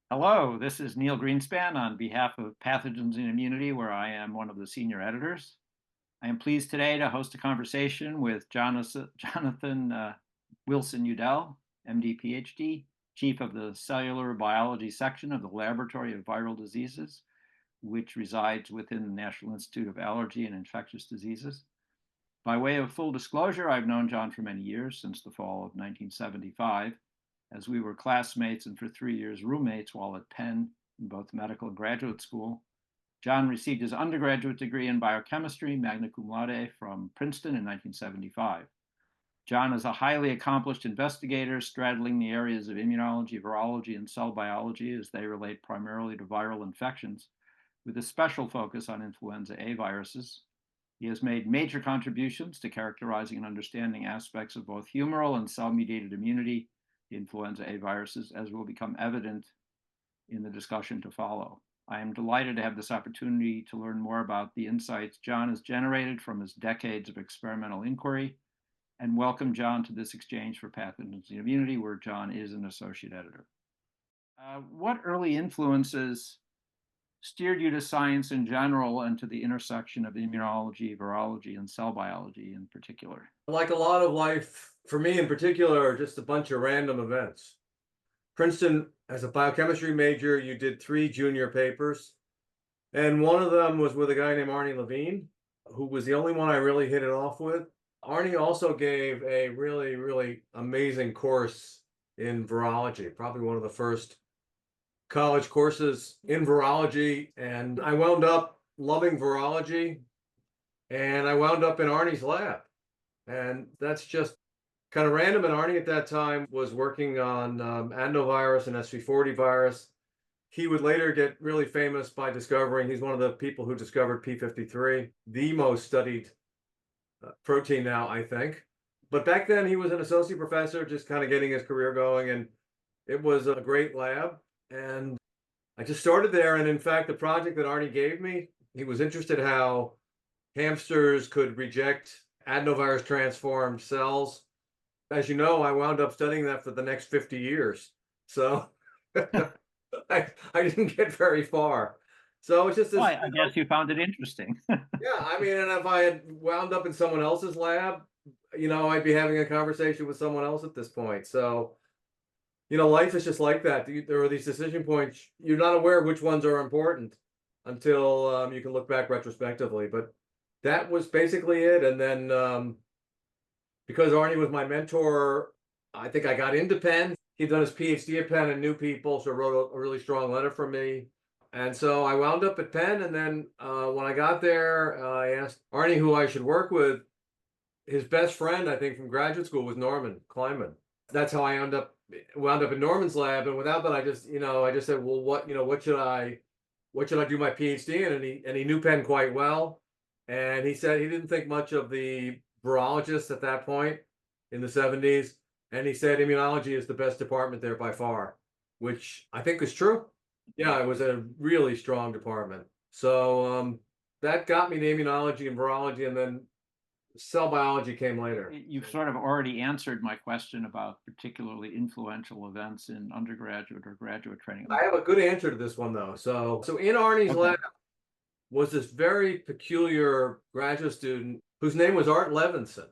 Hello, this is Neil Greenspan on behalf of Pathogens and Immunity, where I am one of the senior editors. I am pleased today to host a conversation with Jonathan Wilson Yewdell, MD, PhD, Chief of the Cellular Biology Section of the Laboratory of Viral Diseases, which resides within the National Institute of Allergy and Infectious Diseases. By way of full disclosure, I've known John for many years, since the fall of 1975, as we were classmates and for 3 years roommates while at Penn in both medical and graduate school. John received his undergraduate degree in biochemistry, magna cum laude, from Princeton in 1975. John is a highly accomplished investigator straddling the areas of immunology, virology, and cell biology as they relate primarily to viral infections, with a special focus on influenza A viruses. He has made major contributions to characterizing and understanding aspects of both humoral and cell-mediated immunity, the influenza A viruses, as will become evident in the discussion to follow. I am delighted to have this opportunity to learn more about the insights John has generated from his decades of experimental inquiry, and welcome John to this exchange for Pathogens and Immunity, where John is an associate editor. What early influences steered you to science in general and to the intersection of immunology, virology, and cell biology in particular? Like a lot of life, for me in particular, are just a bunch of random events. Princeton, as a biochemistry major, you did 3 junior papers. And one of them was with a guy named Arnie Levine, who was the only one I really hit it off with. Arnie also gave a really, really amazing course in virology, probably one of the first college courses in virology. And I wound up loving virology, and I wound up in Arnie's lab. And that's just kind of random. And Arnie at that time was working on adenovirus and SV40 virus. He would later get really famous by discovering, he's one of the people who discovered P53, the most studied protein now, I think. But back then he was an associate professor, just kind of getting his career going. And it was a great lab. And I just started there. And in fact, the project that Arnie gave me, he was interested how hamsters could reject adenovirus transformed cells. As you know, I wound up studying that for the next 50 years. So I didn't get very far. So it's just this, Well, I guess you found it interesting. yeah, I mean, and if I had wound up in someone else's lab, I'd be having a conversation with someone else at this point. So, life is just like that. There are these decision points. You're not aware of which ones are important until you can look back retrospectively. But that was basically it. And then because Arnie was my mentor, I think I got into Penn. He'd done his PhD at Penn and knew people, so wrote a really strong letter for me. And so I wound up at Penn. And then when I got there, I asked Arnie who I should work with. His best friend, I think, from graduate school was Norman Kleinman. That's how I wound up in Norman's lab. And without that, I just said, well, what should I do my PhD in? And he knew Penn quite well. And he said he didn't think much of the virologists at that point in the 70s. And he said immunology is the best department there by far, which I think is true. Yeah, it was a really strong department. So that got me to immunology and virology, and then cell biology came later. You've sort of already answered my question about particularly influential events in undergraduate or graduate training. I have a good answer to this one, though. So in Arnie's lab was this very peculiar graduate student whose name was Art Levinson,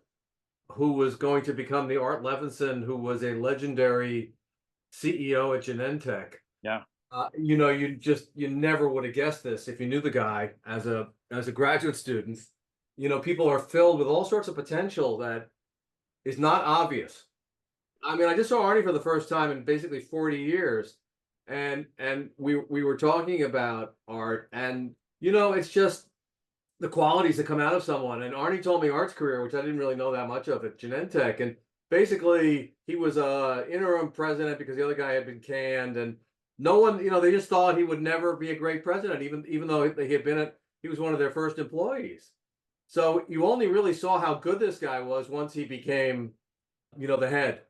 who was going to become the Art Levinson, who was a legendary CEO at Genentech. Yeah. You never would have guessed this if you knew the guy as a graduate student. People are filled with all sorts of potential that is not obvious. I mean, I just saw Arnie for the first time in basically 40 years, and we were talking about Art, and it's just the qualities that come out of someone. And Arnie told me Art's career, which I didn't really know that much of at Genentech, and basically he was a interim president because the other guy had been canned, and no one, they just thought he would never be a great president, even though he was one of their first employees. So you only really saw how good this guy was once he became, the head.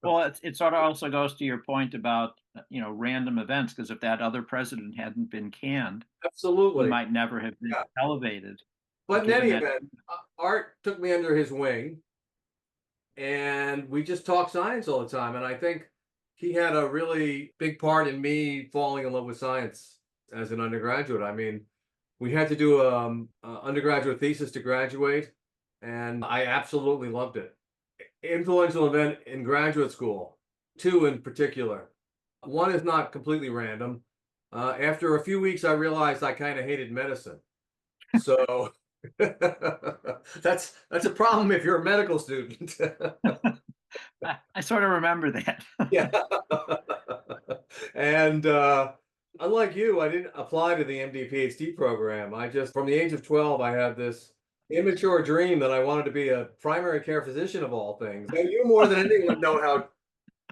Well, it sort of also goes to your point about, random events, because if that other president hadn't been canned, absolutely, he might never have been elevated. But in any event, Art took me under his wing, and we just talked science all the time. And I think he had a really big part in me falling in love with science as an undergraduate. I mean, we had to do a undergraduate thesis to graduate, and I absolutely loved it. Influential event in graduate school, two in particular. One is not completely random. After a few weeks, I realized I kind of hated medicine. So that's a problem if you're a medical student. I sort of remember that. Yeah. And unlike you, I didn't apply to the MD PhD program. I just, from the age of 12, I had this immature dream that I wanted to be a primary care physician of all things. And you more than anyone know how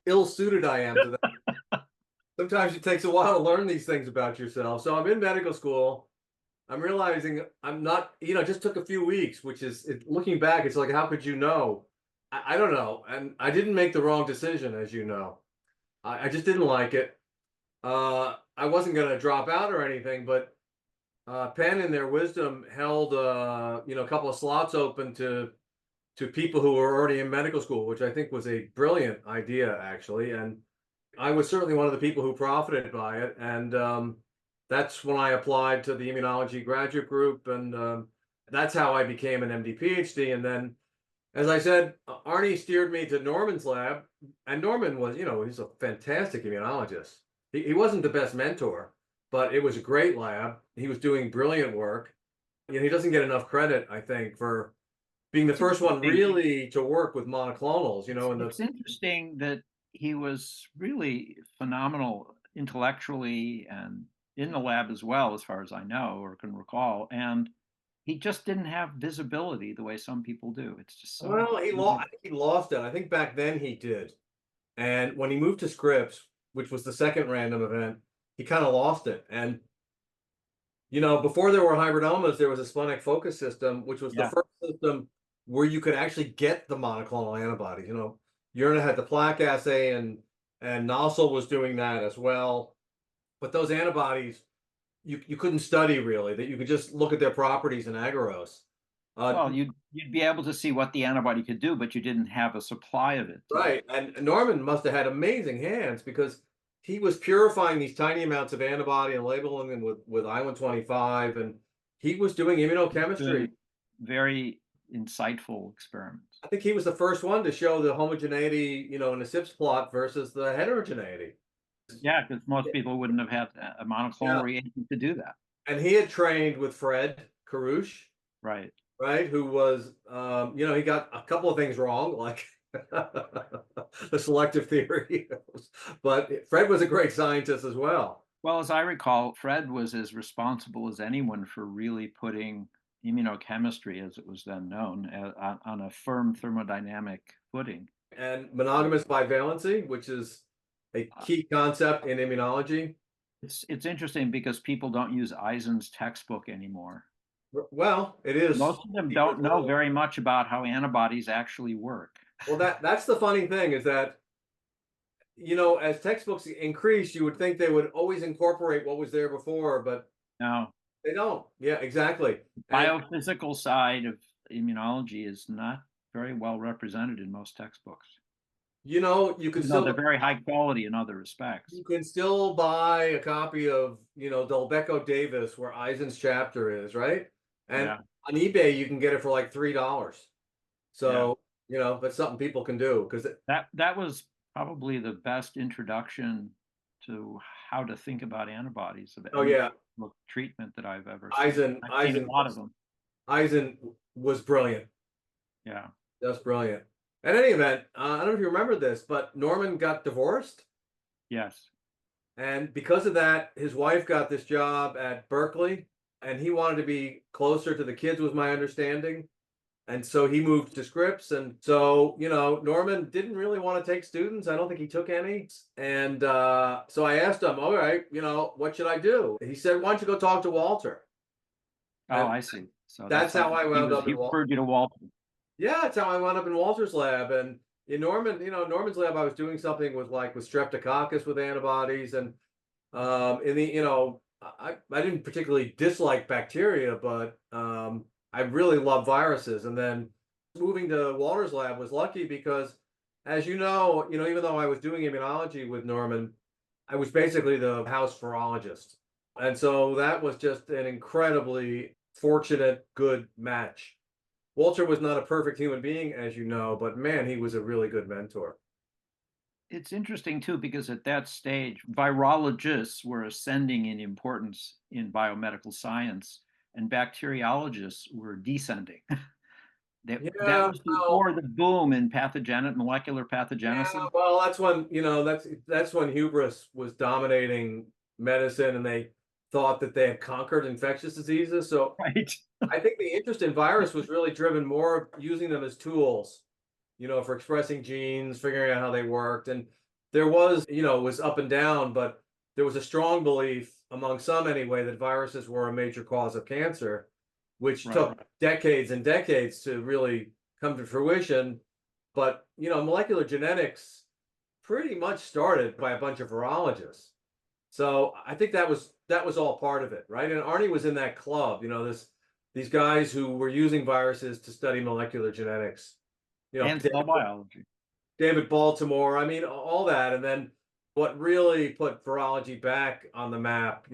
ill-suited I am to that. Sometimes it takes a while to learn these things about yourself. So I'm in medical school. I'm realizing I'm not, it just took a few weeks, which is, looking back, it's like, how could you know? I don't know. And I didn't make the wrong decision, as you know. I just didn't like it. I wasn't going to drop out or anything, but Penn, in their wisdom, held a couple of slots open to people who were already in medical school, which I think was a brilliant idea, actually. And I was certainly one of the people who profited by it. And that's when I applied to the immunology graduate group, and that's how I became an MD PhD. And then, as I said, Arnie steered me to Norman's lab, and Norman was, he's a fantastic immunologist. He wasn't the best mentor, but it was a great lab. He was doing brilliant work. He doesn't get enough credit, I think, for being the first one really to work with monoclonals. It's interesting that he was really phenomenal intellectually and in the lab as well, as far as I know or can recall. And he just didn't have visibility the way some people do. It's just so. Well, I think he lost it. I think back then he did. And when he moved to Scripps, which was the second random event, he kind of lost it. And, before there were hybridomas, there was a splenic focus system, which was the first system where you could actually get the monoclonal antibodies. Urina had the plaque assay, and Nossel was doing that as well. But those antibodies, you couldn't study really, that you could just look at their properties in agarose. Well, you'd be able to see what the antibody could do, but you didn't have a supply of it. Right. And Norman must have had amazing hands, because he was purifying these tiny amounts of antibody and labeling them with I-125, and he was doing immunochemistry. Very insightful experiments. I think he was the first one to show the homogeneity, in a SIPS plot versus the heterogeneity. Yeah, because most people wouldn't have had a monoclonal reagent to do that. And he had trained with Fred Karouche, right, who was, he got a couple of things wrong, like the selective theory, but Fred was a great scientist as well. Well, as I recall, Fred was as responsible as anyone for really putting immunochemistry, as it was then known, on a firm thermodynamic footing. And monogamous bivalency, which is a key concept in immunology. It's interesting because people don't use Eisen's textbook anymore. Well, it is. Most of them don't know very much about how antibodies actually work. Well, that's the funny thing, is that, as textbooks increase, you would think they would always incorporate what was there before, but no, they don't. Yeah, exactly. Biophysical side of immunology is not very well represented in most textbooks. You can still, they're very high quality in other respects. You can still buy a copy of, Delbecco Davis, where Eisen's chapter is, right? And on eBay, you can get it for like $3. So, that's something people can do, because that was probably the best introduction to how to think about antibodies of treatment that I've ever seen. I've seen a lot of them. Eisen was brilliant. Yeah. Just brilliant. At any event, I don't know if you remember this, but Norman got divorced. Yes. And because of that, his wife got this job at Berkeley, and he wanted to be closer to the kids, was my understanding. And so he moved to Scripps. And so, Norman didn't really want to take students. I don't think he took any. And so I asked him, all right, what should I do? He said, why don't you go talk to Walter? Oh, I see. So that's how I wound up. He referred you to Walter. Yeah, that's how I wound up in Walter's lab. And in Norman's lab, I was doing something with streptococcus with antibodies. And I didn't particularly dislike bacteria, but I really love viruses. And then moving to Walter's lab was lucky, because as you know, even though I was doing immunology with Norman, I was basically the house virologist. And so that was just an incredibly fortunate, good match. Walter was not a perfect human being, as you know, but man, he was a really good mentor. It's interesting too, because at that stage, virologists were ascending in importance in biomedical science, and bacteriologists were descending. That Yeah, was well, before the boom in molecular yeah, pathogenesis. well, that's when, that's when hubris was dominating medicine and they thought that they had conquered infectious diseases. So Right. I think the interest in virus was really driven more of using them as tools, for expressing genes, figuring out how they worked. And there was, it was up and down, but there was a strong belief among some anyway that viruses were a major cause of cancer, which Right. took decades and decades to really come to fruition. But, molecular genetics pretty much started by a bunch of virologists. So I think that was all part of it, right? And Arnie was in that club, these guys who were using viruses to study molecular genetics. And cell biology. David Baltimore, I mean, all that. And then what really put virology back on the map,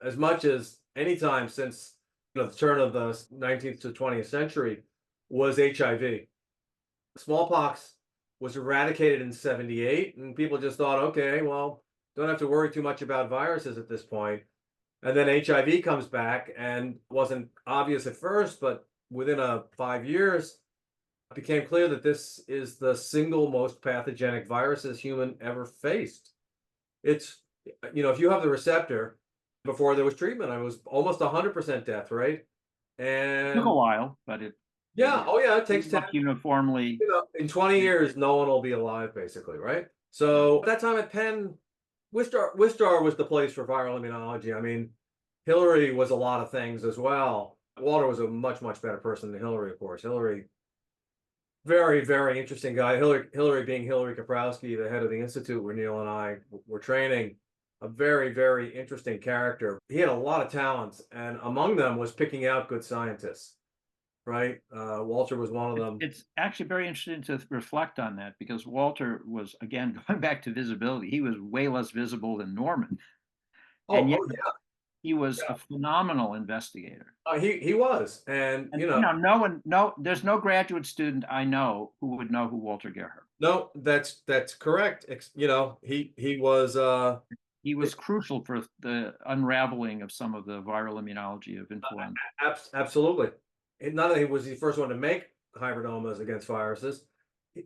as much as any time since the turn of the 19th to 20th century was HIV. Smallpox was eradicated in 78, and people just thought, okay, well, don't have to worry too much about viruses at this point. And then HIV comes back and wasn't obvious at first, but within 5 years, it became clear that this is the single most pathogenic viruses human ever faced. It's, if you have the receptor, before there was treatment, I was almost 100% death rate. Took a And while, but yeah, oh yeah, it takes grew 10, up uniformly. in 20 years, no one will be alive, basically, right? So at that time at Penn, Wistar was the place for viral immunology. I mean, Hillary was a lot of things as well. Walter was a much, much better person than Hillary, of course. Hillary, very, very interesting guy. Hillary being Hillary Kaprowski, the head of the institute where Neil and I were training, a very, very interesting character. He had a lot of talents, and among them was picking out good scientists, right? Walter was one of them. It's actually very interesting to reflect on that, because Walter was, again, going back to visibility, he was way less visible than Norman, Oh, and yet oh yeah, he was a yeah. phenomenal investigator. He was, and And no one, there's no graduate student I know who would know who Walter Gerhardt. no, that's correct. He was He was crucial for the unraveling of some of the viral immunology of influenza. absolutely. Not only was he the first one to make hybridomas against viruses,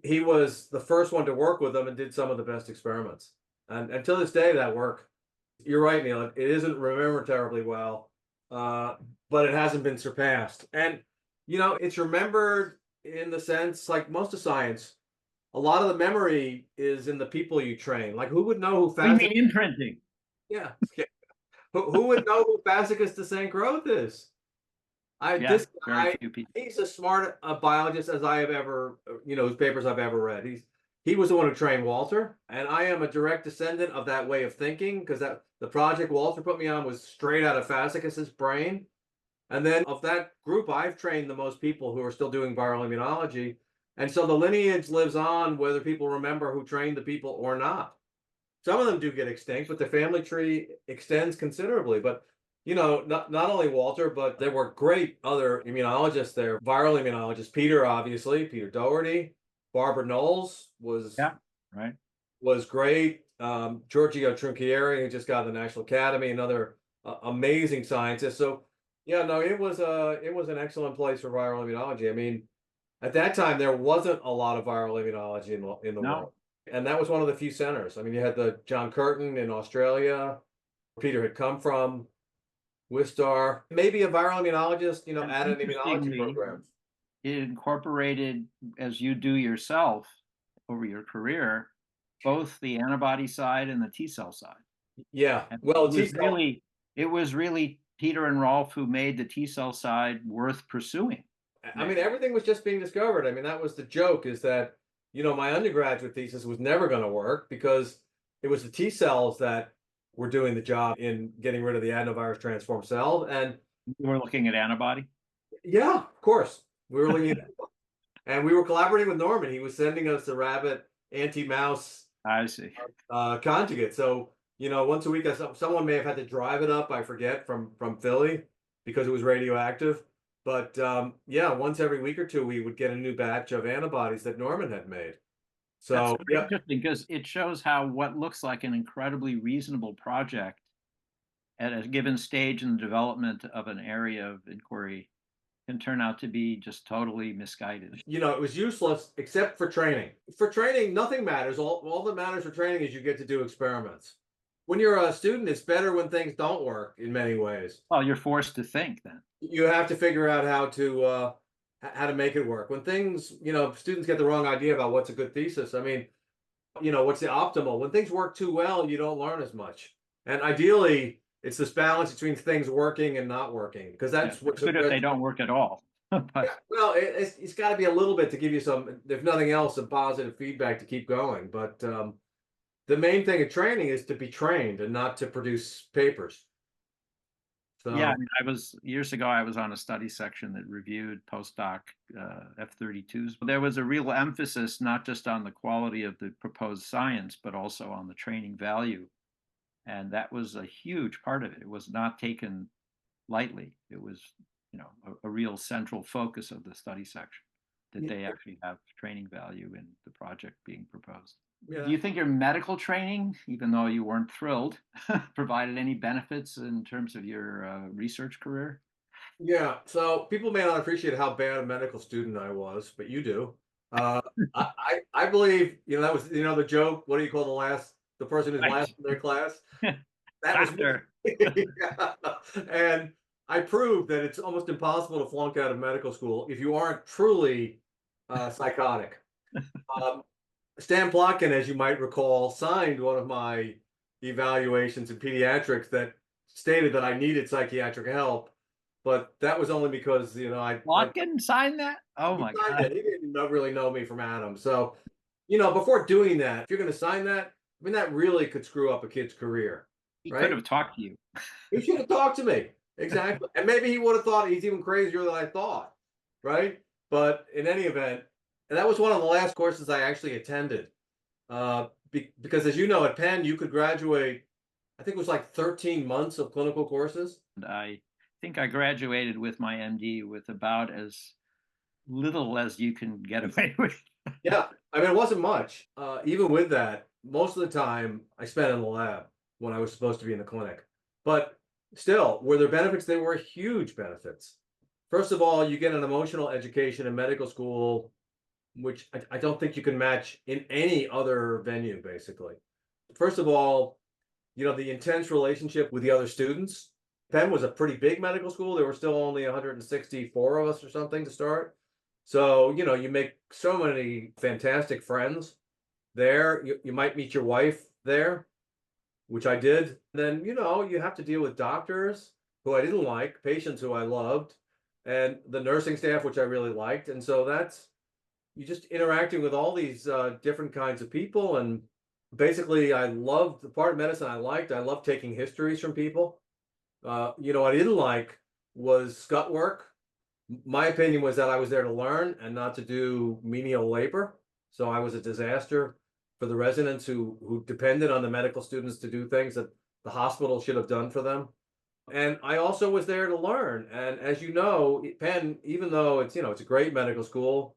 he was the first one to work with them and did some of the best experiments. And to this day, that work. You're right, Neil. It isn't remembered terribly well, uh, but it hasn't been surpassed. And it's remembered in the sense, like most of science, a lot of the memory is in the people you train. Like, who would know who We Fasicus? mean imprinting. Yeah, who would know who Fasicus de St. Growth is? Yeah, This very guy, few people. he's as smart a biologist as I have ever, whose papers I've ever read. He was the one who trained Walter, and I am a direct descendant of that way of thinking because that the project Walter put me on was straight out of Fasicus's brain. And then of that group, I've trained the most people who are still doing viral immunology. And so the lineage lives on whether people remember who trained the people or not. Some of them do get extinct, but the family tree extends considerably. But not only Walter, but there were great other immunologists there, viral immunologists. Peter, obviously, Peter Doherty, Barbara Knowles Yeah, right. was great. Giorgio Trinchieri, who just got the National Academy, another amazing scientist. So yeah, no, it was an excellent place for viral immunology. I mean, at that time there wasn't a lot of viral immunology in the No, world, and that was one of the few centers. I mean, you had the John Curtin in Australia. Peter had come from Wistar, maybe a viral immunologist, and at an immunology interestingly, program. it incorporated, as you do yourself over your career, both the antibody side and the T cell side. Yeah, And well, T cell. it was really Peter and Rolf who made the T cell side worth pursuing. I mean, everything was just being discovered. I mean, that was the joke is that, my undergraduate thesis was never going to work because it was the T cells that were doing the job in getting rid of the adenovirus transformed cell. And We're looking at antibody. yeah, of course, we were looking at, And we were collaborating with Norman. He was sending us a rabbit anti-mouse I see. conjugate. So, once a week, someone may have had to drive it up, I forget, from Philly because it was radioactive. But yeah, once every week or two, we would get a new batch of antibodies that Norman had made. That's So, very yeah, interesting because it shows how what looks like an incredibly reasonable project at a given stage in the development of an area of inquiry can turn out to be just totally misguided. it was useless except for training. For training, nothing matters. All that matters for training is you get to do experiments. When you're a student, it's better when things don't work in many ways. Well, you're forced to think then. You have to figure out how to make it work. When things, students get the wrong idea about what's a good thesis. I mean, what's the optimal? When things work too well, you don't learn as much. And ideally, it's this balance between things working and not working, because Yeah, that's what's good if they don't work at all. yeah, But well, it's got to be a little bit to give you some, if nothing else, some positive feedback to keep going. But the main thing of training is to be trained and not to produce papers. yeah, I So mean, I was years ago, I was on a study section that reviewed postdoc F-32s. There was a real emphasis not just on the quality of the proposed science, but also on the training value. And that was a huge part of it. It was not taken lightly. It was, a real central focus of the study section that yeah, they actually have training value in the project being proposed. Do yeah, you think your medical training, even though you weren't thrilled, provided any benefits in terms of your research career? yeah. So people may not appreciate how bad a medical student I was, but you do. I believe that was the joke. What do you call the person who's Right. last in their class? That was me. Doctor. Yeah. And I proved that it's almost impossible to flunk out of medical school if you aren't truly psychotic. Um, Stan Plotkin, as you might recall, signed one of my evaluations in pediatrics that stated that I needed psychiatric help, but that was only because I Plotkin signed that? Oh he my signed God. it. He didn't really know me from Adam. So, before doing that, if you're going to sign that, I mean, that really could screw up a kid's career, He could right? have talked to you. He should have talked to me. Exactly. And maybe he would have thought he's even crazier than I thought, right? But in any event, and that was one of the last courses I actually attended. Because as you know, at Penn, you could graduate, I think it was like 13 months of clinical courses. And I think I graduated with my MD with about as little as you can get away with. Yeah. I mean, it wasn't much. Even with that, most of the time I spent in the lab when I was supposed to be in the clinic. But still, were there benefits? There were huge benefits. First of all, you get an emotional education in medical school, which I don't think you can match in any other venue, basically. First of all, the intense relationship with the other students. Penn was a pretty big medical school. There were still only 164 of us or something to start. So, you make so many fantastic friends there. You might meet your wife there, which I did. Then, you have to deal with doctors who I didn't like, patients who I loved, and the nursing staff, which I really liked. And so you just interacting with all these different kinds of people. And basically, I loved the part of medicine I liked. I loved taking histories from people. What I didn't like was scut work. My opinion was that I was there to learn and not to do menial labor. So I was a disaster for the residents who depended on the medical students to do things that the hospital should have done for them. And I also was there to learn. And as you know, Penn, even though it's a great medical school,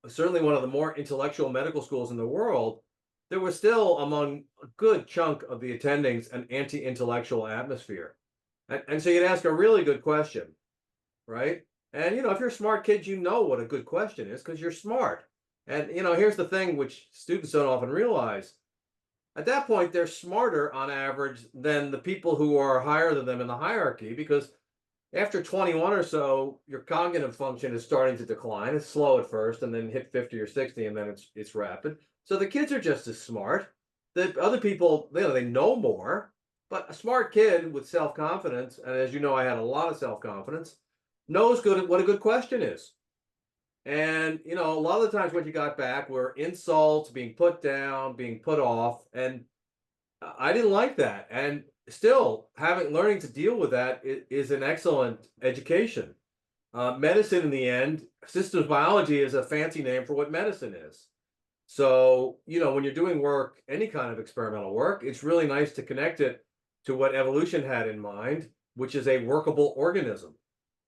certainly one of the more intellectual medical schools in the world, there was still among a good chunk of the attendings an anti-intellectual atmosphere. And so you'd ask a really good question, right? And if you're a smart kid, you know what a good question is because you're smart. And here's the thing which students don't often realize. At that point, they're smarter on average than the people who are higher than them in the hierarchy because after 21 or so, your cognitive function is starting to decline. It's slow at first and then hit 50 or 60 and then it's rapid. So the kids are just as smart. The other people, they know more, but a smart kid with self-confidence, and as you know, I had a lot of self-confidence, knows what a good question is. And, a lot of the times what you got back were insults, being put down, being put off. And I didn't like that. And still learning to deal with that is an excellent education. Medicine, in the end, systems biology is a fancy name for what medicine is. So, when you're doing work, any kind of experimental work, it's really nice to connect it to what evolution had in mind, which is a workable organism.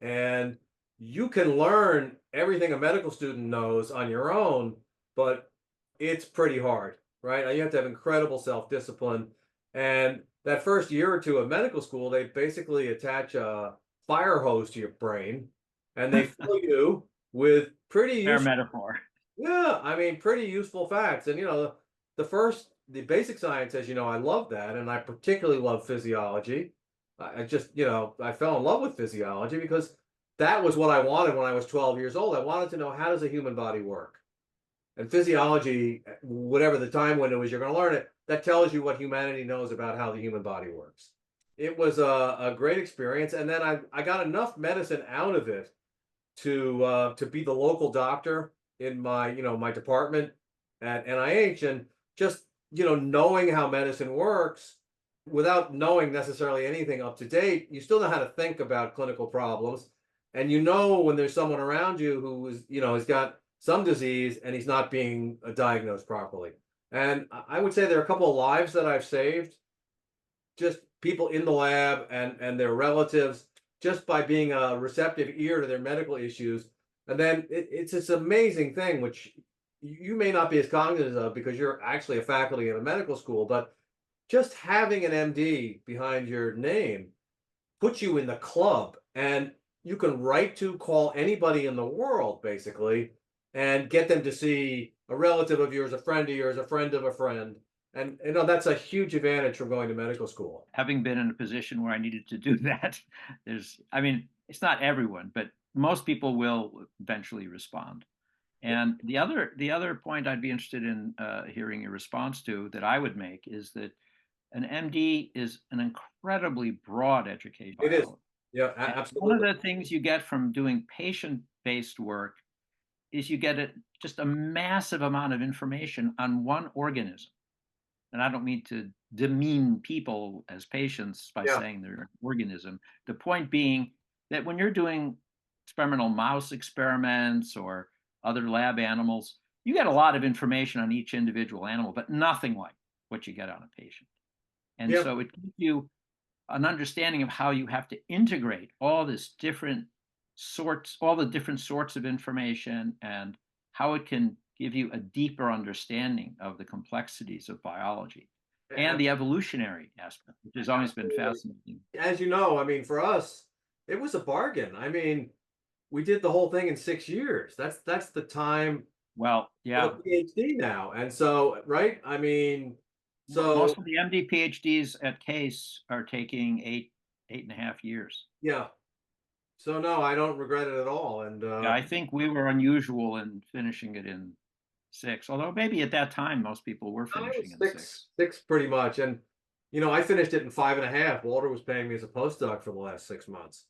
And you can learn everything a medical student knows on your own, but it's pretty hard, right? You have to have incredible self-discipline. And that first year or two of medical school, they basically attach a fire hose to your brain and they fill you with pretty Fair useful, metaphor. yeah, I mean, pretty useful facts. And, the basic science, as you know, I love that. And I particularly love physiology. I just, I fell in love with physiology because that was what I wanted when I was 12 years old. I wanted to know, how does a human body work? And physiology, whatever the time window is, you're going to learn it. That tells you what humanity knows about how the human body works. It was a great experience. And then I got enough medicine out of it to be the local doctor in my department at NIH, and just knowing how medicine works without knowing necessarily anything up to date, you still know how to think about clinical problems, and when there's someone around you who is has got some disease and he's not being diagnosed properly. And I would say there are a couple of lives that I've saved, just people in the lab and their relatives, just by being a receptive ear to their medical issues. And then it's this amazing thing, which you may not be as cognizant of because you're actually a faculty in a medical school, but just having an MD behind your name puts you in the club, and you can call anybody in the world, basically, and get them to see a relative of yours, a friend of yours, a friend of a friend. And that's a huge advantage from going to medical school. Having been in a position where I needed to do that, it's not everyone, but most people will eventually respond. And the other point I'd be interested in hearing your response to, that I would make, is that an MD is an incredibly broad education. It is. Yeah, And absolutely. one of the things you get from doing patient-based work is you get just a massive amount of information on one organism. And I don't mean to demean people as patients by saying they're an organism. The point being that when you're doing experimental mouse experiments or other lab animals, you get a lot of information on each individual animal, but nothing like what you get on a patient. And so it gives you an understanding of how you have to integrate all the different sorts of information, and how it can give you a deeper understanding of the complexities of biology and the evolutionary aspect, which has always been fascinating. As you know, I mean, for us, it was a bargain. I mean, we did the whole thing in 6 years. That's the time. Well, yeah. For the PhD now, and so right. I mean, most of the MD PhDs at Case are taking 8.5 years. Yeah. So no, I don't regret it at all. And yeah, I think we were unusual in finishing it in 6, although maybe at that time most people were finishing in 6. Six pretty much. And I finished it in 5.5. Walter was paying me as a postdoc for the last 6 months.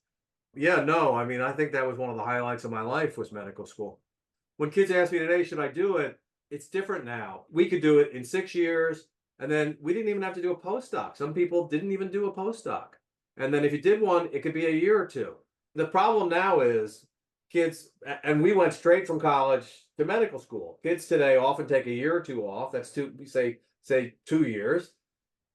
Yeah, no, I mean, I think that was one of the highlights of my life, was medical school. When kids ask me today, should I do it? It's different now. We could do it in 6 years, and then we didn't even have to do a postdoc. Some people didn't even do a postdoc. And then if you did one, it could be a year or two. The problem now is kids, and we went straight from college to medical school. Kids today often take a year or two off. That's say 2 years.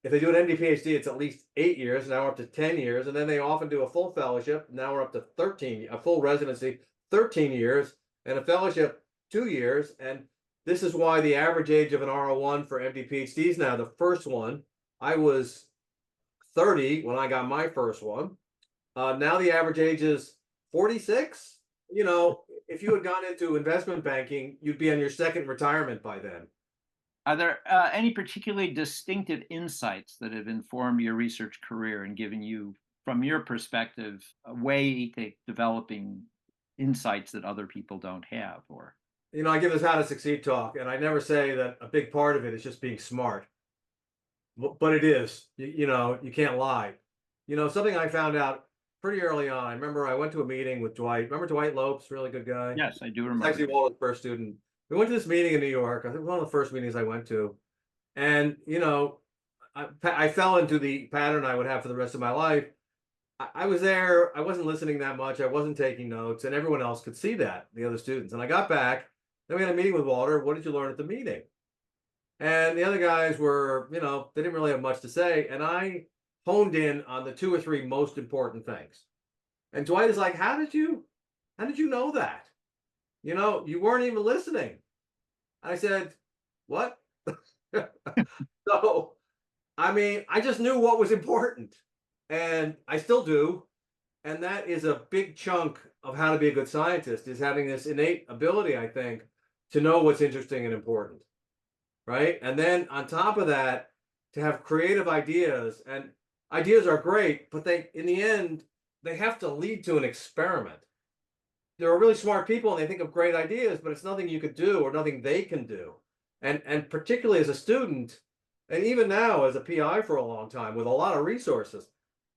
If they do an MD PhD, it's at least 8 years. Now we're up to 10 years. And then they often do a full fellowship. Now we're up to 13, a full residency, 13 years, and a fellowship, 2 years. And this is why the average age of an R01 for MD PhDs now, the first one, I was 30 when I got my first one. Now the average age is 46. If you had gone into investment banking, you'd be on your second retirement by then. Are there any particularly distinctive insights that have informed your research career and given you, from your perspective, a way to developing insights that other people don't have? Or I give this How to Succeed talk, and I never say that a big part of it is just being smart, but it is. You can't lie. Something I found out pretty early on. I remember I went to a meeting with Dwight. Remember Dwight Lopes, really good guy? Yes, I do remember. Actually, Walter's first student. We went to this meeting in New York. I think one of the first meetings I went to. And, I fell into the pattern I would have for the rest of my life. I was there, I wasn't listening that much, I wasn't taking notes, and everyone else could see that, the other students. And I got back, then we had a meeting with Walter. What did you learn at the meeting? And the other guys were, they didn't really have much to say. And I honed in on the two or three most important things. And Dwight is like, how did you know that? You weren't even listening. I said, what? So, I mean, I just knew what was important, and I still do. And that is a big chunk of how to be a good scientist, is having this innate ability, I think, to know what's interesting and important, right? And then on top of that, to have creative ideas. And ideas are great, but in the end, they have to lead to an experiment. There are really smart people and they think of great ideas, but it's nothing you could do or nothing they can do. And particularly as a student, and even now as a PI for a long time with a lot of resources,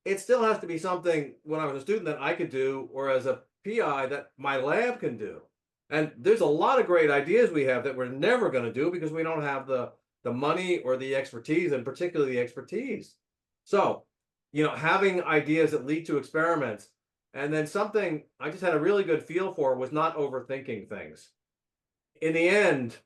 it still has to be something when I was a student that I could do, or as a PI that my lab can do. And there's a lot of great ideas we have that we're never going to do because we don't have the money or the expertise, and particularly the expertise. So, having ideas that lead to experiments. And then something I just had a really good feel for was not overthinking things. In the end,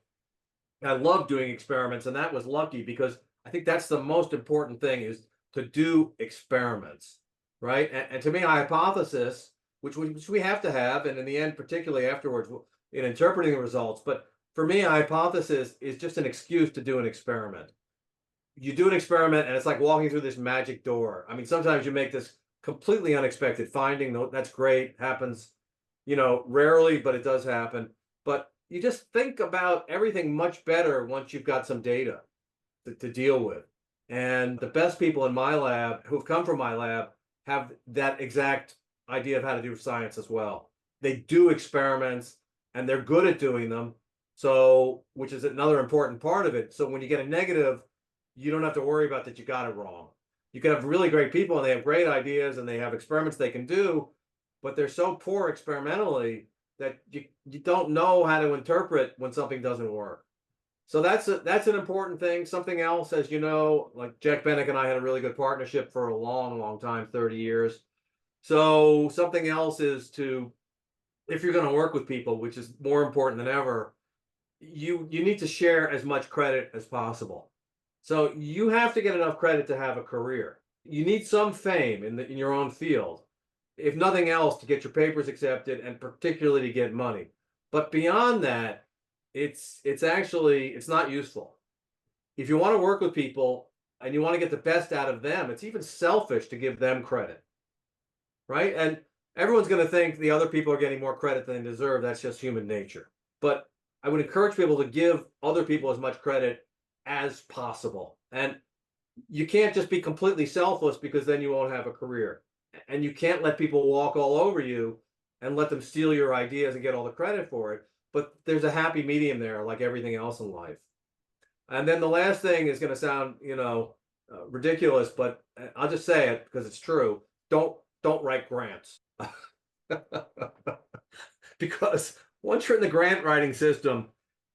I love doing experiments, and that was lucky because I think that's the most important thing, is to do experiments, right? And to me, a hypothesis, which we have to have, and in the end, particularly afterwards, in interpreting the results. But for me, a hypothesis is just an excuse to do an experiment. You do an experiment, and it's like walking through this magic door. I mean, sometimes you make this completely unexpected finding. That's great. Happens, rarely, but it does happen. But you just think about everything much better once you've got some data to deal with. And the best people in my lab, who've come from my lab, have that exact idea of how to do science as well. They do experiments and they're good at doing them. So, which is another important part of it. So when you get a negative, you don't have to worry about that you got it wrong. You can have really great people and they have great ideas and they have experiments they can do, but they're so poor experimentally that you don't know how to interpret when something doesn't work. So that's an important thing. Something else, as you know, like Jack Bennick and I had a really good partnership for a long, long time, 30 years. So something else is if you're going to work with people, which is more important than ever, you need to share as much credit as possible. So you have to get enough credit to have a career. You need some fame in your own field, if nothing else, to get your papers accepted and particularly to get money. But beyond that, it's not useful. If you want to work with people and you want to get the best out of them, it's even selfish to give them credit, right? And everyone's going to think the other people are getting more credit than they deserve. That's just human nature. But I would encourage people to give other people as much credit as possible. And you can't just be completely selfless, because then you won't have a career. And you can't let people walk all over you and let them steal your ideas and get all the credit for it. But there's a happy medium there, like everything else in life. And then the last thing is going to sound, ridiculous, but I'll just say it because it's true. Don't write grants. Because once you're in the grant writing system,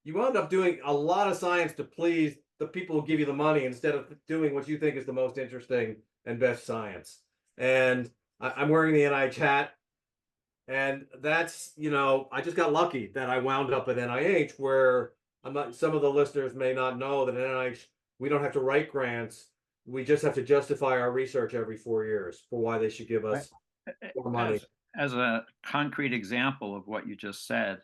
you wound up doing a lot of science to please the people who give you the money, instead of doing what you think is the most interesting and best science. And I'm wearing the NIH hat. And that's, I just got lucky that I wound up at NIH, where some of the listeners may not know that at NIH, we don't have to write grants. We just have to justify our research every 4 years for why they should give us more money. As a concrete example of what you just said,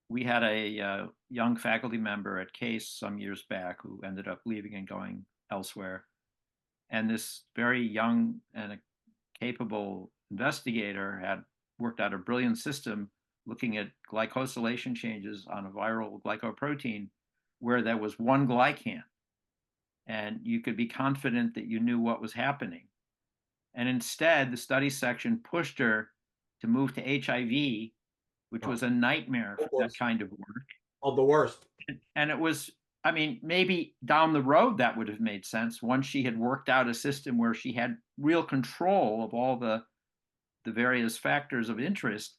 we had a young faculty member at Case some years back who ended up leaving and going elsewhere. And this very young and capable investigator had worked out a brilliant system looking at glycosylation changes on a viral glycoprotein where there was one glycan. And you could be confident that you knew what was happening. And instead, the study section pushed her to move to HIV, which was a nightmare for that kind of work. Oh, the worst. And it was, I mean, maybe down the road that would have made sense once she had worked out a system where she had real control of all the various factors of interest.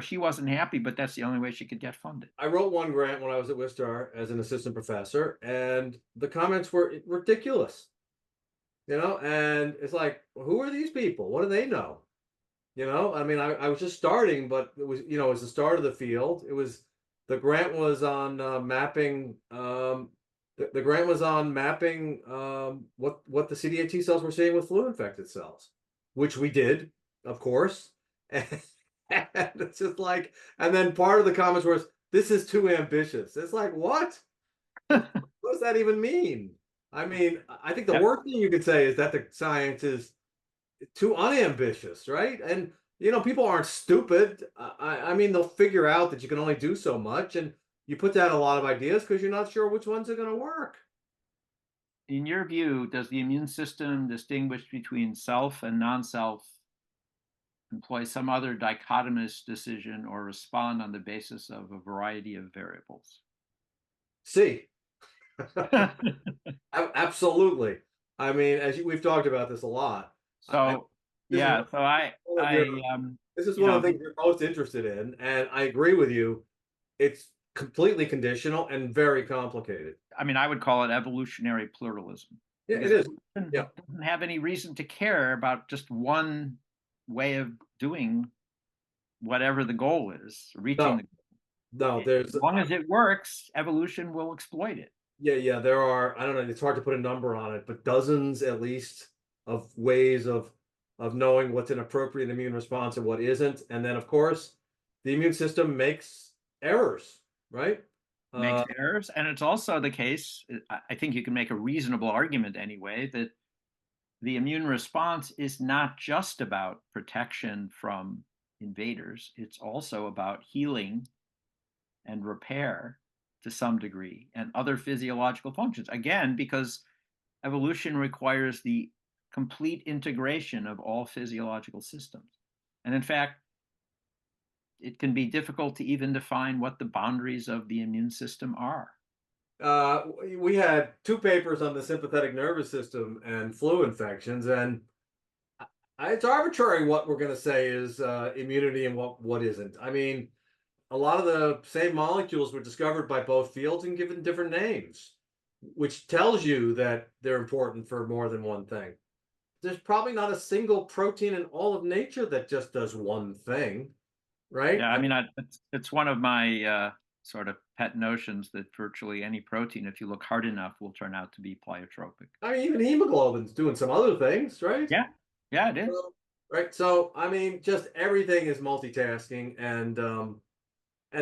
She wasn't happy, but that's the only way she could get funded. I wrote one grant when I was at Wistar as an assistant professor, and the comments were ridiculous. and it's like, who are these people? What do they know? I mean, I was just starting, but it was the start of the field. The grant was on mapping. The grant was on mapping what the CD8 T cells were seeing with flu infected cells, which we did, of course. And it's just like, and then part of the comments was, "This is too ambitious." It's like, what? What does that even mean? I mean, I think the Yep. worst thing you could say is that the science is too unambitious, right? And people aren't stupid. I mean, they'll figure out that you can only do so much, and you put down a lot of ideas because you're not sure which ones are going to work. In your view, does the immune system distinguish between self and non-self, employ some other dichotomous decision, or respond on the basis of a variety of variables? See, absolutely. I mean, we've talked about this a lot. So This is yeah, so I one of your, I this is you one of know the things you're most interested in, and I agree with you. It's completely conditional and very complicated. I mean I would call it evolutionary pluralism Yeah, it because is. evolution Yeah. doesn't have any reason to care about just one way of doing whatever the goal is, reaching No, the no, as there's long as it works, evolution will exploit it. yeah, there are, I don't know, it's hard to put a number on it, but dozens at least of ways of knowing what's an appropriate immune response and what isn't. And then of course, the immune system makes errors, right? Makes Uh, errors, and it's also the case. I think you can make a reasonable argument anyway that the immune response is not just about protection from invaders, it's also about healing and repair to some degree and other physiological functions. Again, because evolution requires the complete integration of all physiological systems. And in fact, it can be difficult to even define what the boundaries of the immune system are. we had two papers on the sympathetic nervous system and flu infections, and it's arbitrary what we're going to say is immunity and what isn't. I mean, a lot of the same molecules were discovered by both fields and given different names, which tells you that they're important for more than one thing. There's probably not a single protein in all of nature that just does one thing, right? Yeah, I mean, it's one of my sort of pet notions that virtually any protein, if you look hard enough, will turn out to be pleiotropic. I mean, even hemoglobin's doing some other things, right? Yeah, yeah, it is. So, right. So, I mean, just everything is multitasking, and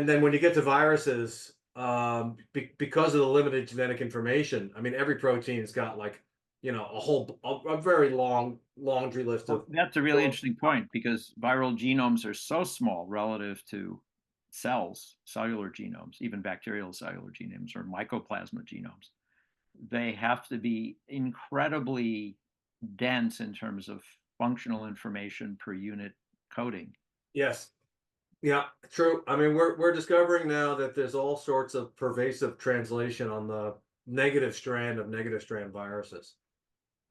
then when you get to viruses, because of the limited genetic information, I mean, every protein's got like, a very long laundry list Well, of. that's a really interesting point because viral genomes are so small relative to cells, cellular genomes, even bacterial cellular genomes or mycoplasma genomes. They have to be incredibly dense in terms of functional information per unit coding. Yes. Yeah, true. I mean, we're discovering now that there's all sorts of pervasive translation on the negative strand of negative strand viruses.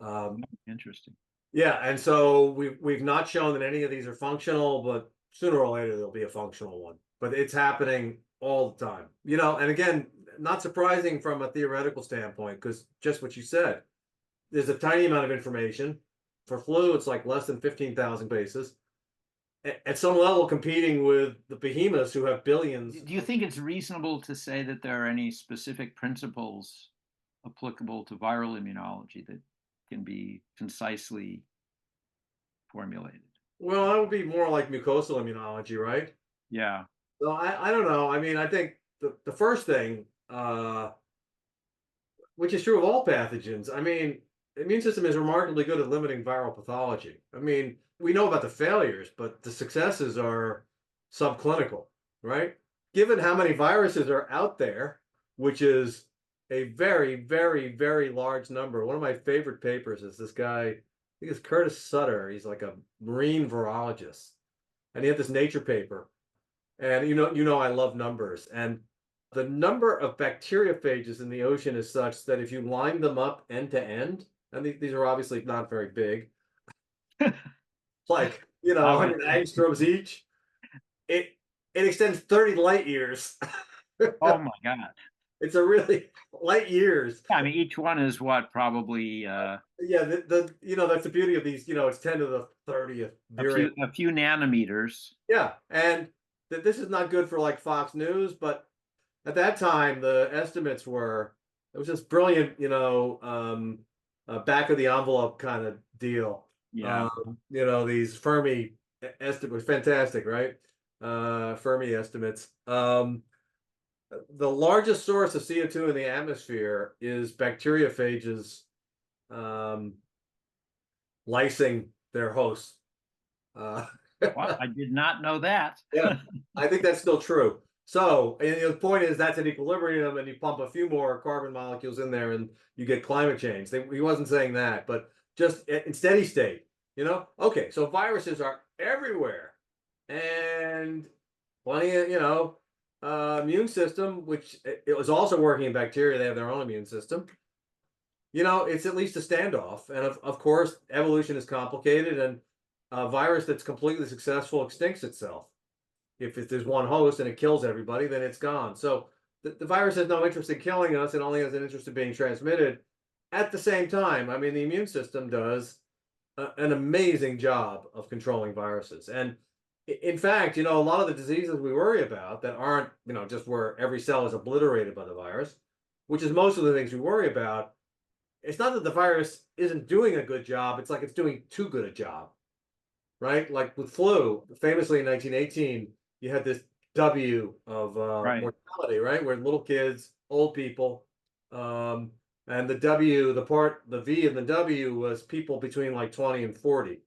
Um, Interesting. yeah, and so we've not shown that any of these are functional, but sooner or later there'll be a functional one. But it's happening all the time. And again, not surprising from a theoretical standpoint, because just what you said, there's a tiny amount of information. For flu, it's like less than 15,000 bases. At some level, competing with the behemoths who have billions. Do you think it's reasonable to say that there are any specific principles applicable to viral immunology that can be concisely formulated? Well, that would be more like mucosal immunology, right? Yeah. So I don't know. I mean, I think the first thing, which is true of all pathogens, I mean, the immune system is remarkably good at limiting viral pathology. I mean, we know about the failures, but the successes are subclinical, right? Given how many viruses are out there, which is a very, very, very large number. One of my favorite papers is this guy, I think it's Curtis Sutter. He's like a marine virologist. And he had this Nature paper. And I love numbers. And the number of bacteriophages in the ocean is such that if you line them up end to end, and these are obviously not very big, like 100 angstroms each, it it extends 30 light years. Oh my God. It's a really light years. Yeah, I mean, each one is what, probably Yeah, that's the beauty of these. It's 10 to the 30th virion. a few nanometers. Yeah, and this is not good for like Fox News, but at that time the estimates were it was just brilliant, back of the envelope kind of deal. Yeah. These Fermi estimates, fantastic, right? Fermi estimates. The largest source of CO2 in the atmosphere is bacteriophages um, lysing their hosts. Uh, Well, I did not know that. yeah, I think that's still true. So, and the point is that's an equilibrium, and you pump a few more carbon molecules in there, and you get climate change. He wasn't saying that, but just in steady state, Okay, so viruses are everywhere, and plenty of, immune system, which it was also working in bacteria. They have their own immune system. It's at least a standoff, and of course, evolution is complicated, and a virus that's completely successful extincts itself. If there's one host and it kills everybody, then it's gone. So the virus has no interest in killing us. It only has an interest in being transmitted. At the same time, I mean, the immune system does an amazing job of controlling viruses. And in fact, a lot of the diseases we worry about that aren't, just where every cell is obliterated by the virus, which is most of the things we worry about. It's not that the virus isn't doing a good job. It's like it's doing too good a job, right? Like with flu, famously in 1918, you had this W of Right. mortality, right? Where little kids, old people, and the V in the W was people between like 20 and 40.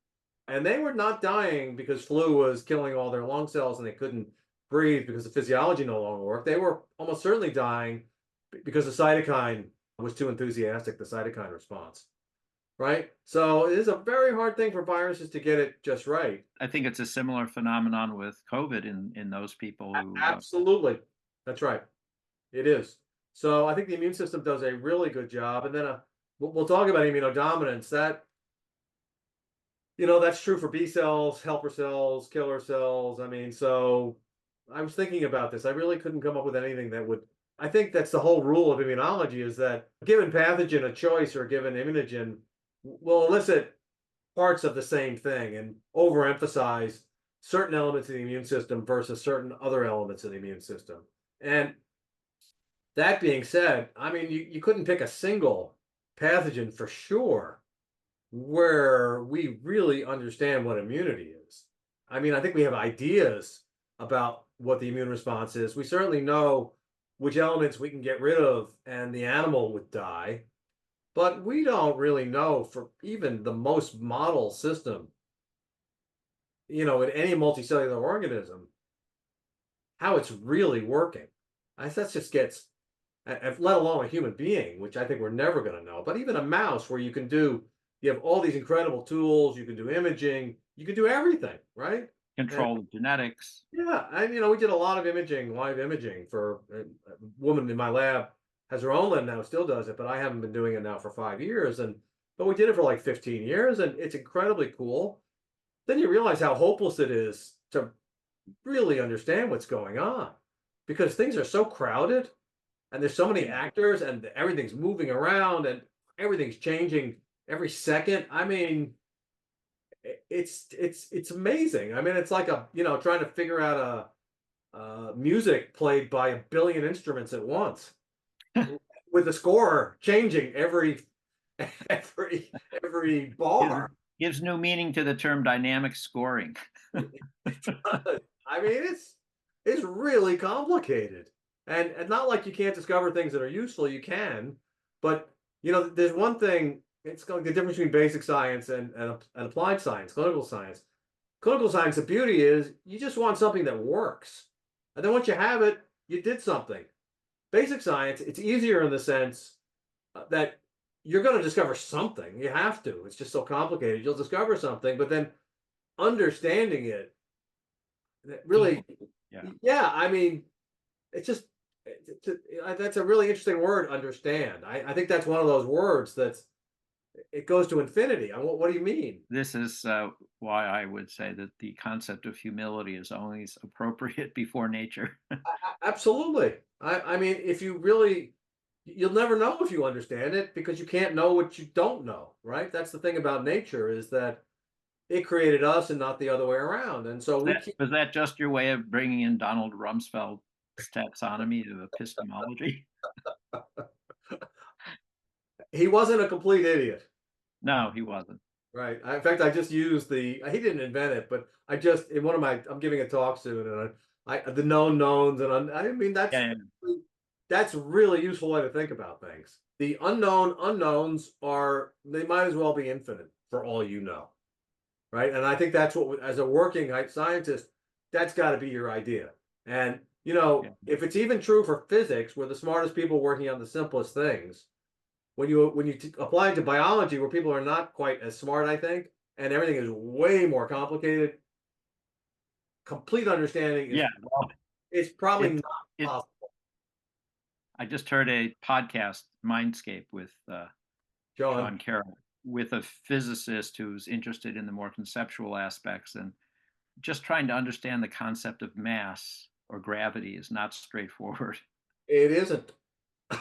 And they were not dying because flu was killing all their lung cells and they couldn't breathe because the physiology no longer worked. They were almost certainly dying because the cytokine was too enthusiastic, the cytokine response, right? So it is a very hard thing for viruses to get it just right. I think it's a similar phenomenon with COVID in those people who. Absolutely. That's right. It is. So I think the immune system does a really good job. And then we'll talk about immunodominance. That's true for B cells, helper cells, killer cells. I mean, so I was thinking about this. I really couldn't come up with anything that would. I think that's the whole rule of immunology, is that given pathogen a choice or given immunogen will elicit parts of the same thing and overemphasize certain elements of the immune system versus certain other elements of the immune system. And that being said, I mean, you couldn't pick a single pathogen for sure where we really understand what immunity is. I mean, I think we have ideas about what the immune response is. We certainly know which elements we can get rid of and the animal would die, but we don't really know for even the most model system, in any multicellular organism, how it's really working. That just gets, let alone a human being, which I think we're never going to know, but even a mouse where you have all these incredible tools, you can do imaging, you can do everything, right? Control the genetics. Yeah, we did a lot of imaging, live imaging for a woman in my lab has her own lab now, still does it, but I haven't been doing it now for 5 years. But we did it for like 15 years, and it's incredibly cool. Then you realize how hopeless it is to really understand what's going on because things are so crowded and there's so many actors and everything's moving around and everything's changing every second. I mean, it's amazing. I mean, it's like trying to figure out music played by a billion instruments at once with the score changing every bar. Gives new meaning to the term dynamic scoring. I mean, it's really complicated, and not like you can't discover things that are useful. You can, but there's one thing. It's like the difference between basic science and applied science, clinical science. Clinical science, the beauty is you just want something that works, and then once you have it, you did something. Basic science, it's easier in the sense that you're going to discover something. You have to. It's just so complicated. You'll discover something, but then understanding it, really, yeah. I mean, it's just that's a really interesting word. Understand. I think that's one of those words it goes to infinity. What do you mean? This is why I would say that the concept of humility is always appropriate before nature. Absolutely. I mean, if you really, you'll never know if you understand it because you can't know what you don't know, right? That's the thing about nature is that it created us and not the other way around. And so we keep, Was that just your way of bringing in Donald Rumsfeld's taxonomy of epistemology? he wasn't a complete idiot. No, he wasn't. Right. In fact, I just used he didn't invent it, but I just, in one of my, I'm giving a talk soon and the known knowns. And I mean, Yeah, yeah, that's a really useful way to think about things. The unknown unknowns they might as well be infinite for all you know. Right. And I think that's what, as a working scientist, that's got to be your idea. And, yeah. if it's even true for physics, we're the smartest people working on the simplest things. When you apply it to biology, where people are not quite as smart, I think, and everything is way more complicated, complete understanding Yeah, well, is probably it not it. possible. I just heard a podcast, Mindscape, with John, Sean Carroll, with a physicist who's interested in the more conceptual aspects, and just trying to understand the concept of mass or gravity is not straightforward. it isn't.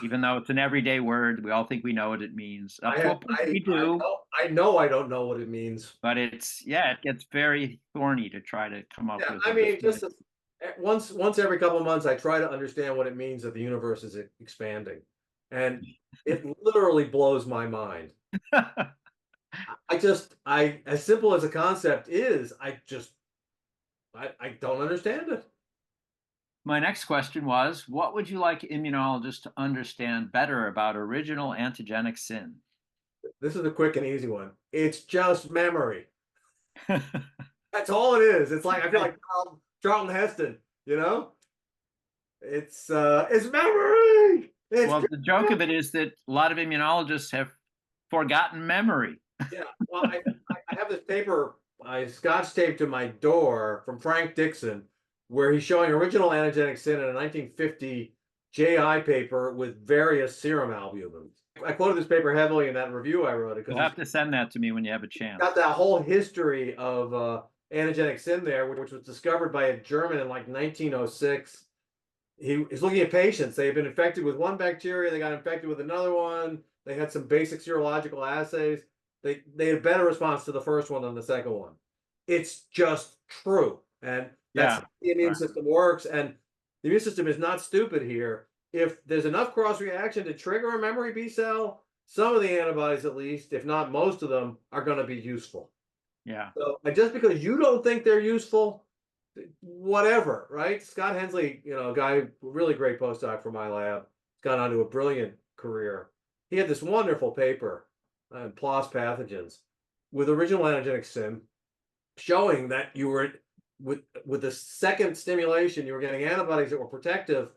Even though it's an everyday word, we all think we know what it means. Up to a point, we I do, know I don't know what it means. but it gets very thorny to try to come up Yeah, with I a mean, definitive. once every couple of months, I try to understand what it means that the universe is expanding, and it literally blows my mind. As simple as a concept is, I don't understand it. My next question was, what would you like immunologists to understand better about original antigenic sin? This is a quick and easy one. It's just memory. That's all it is. It's like I feel like Charlton Heston, you know? It's memory. It's Well, the joke of it is that a lot of immunologists have forgotten memory. yeah. Well, I have this paper I scotch taped to my door from Frank Dixon, where he's showing original antigenic sin in a 1950 JI paper with various serum albumins. I quoted this paper heavily in that review I wrote it because You'll he's have to send that to me when you have a chance. got that whole history of antigenic sin there, which was discovered by a German in like 1906. He's looking at patients. They had been infected with one bacteria, they got infected with another one. They had some basic serological assays. They had a better response to the first one than the second one. It's just true, and that's Yeah, how the immune right. system works. And the immune system is not stupid here. If there's enough cross reaction to trigger a memory B cell, some of the antibodies, at least, if not most of them, are going to be useful. Yeah. So, and just because you don't think they're useful, whatever, right? Scott Hensley, a guy, really great postdoc from my lab, gone on to a brilliant career. He had this wonderful paper on PLOS pathogens with original antigenic sin, showing that you were with the second stimulation, you were getting antibodies that were protective,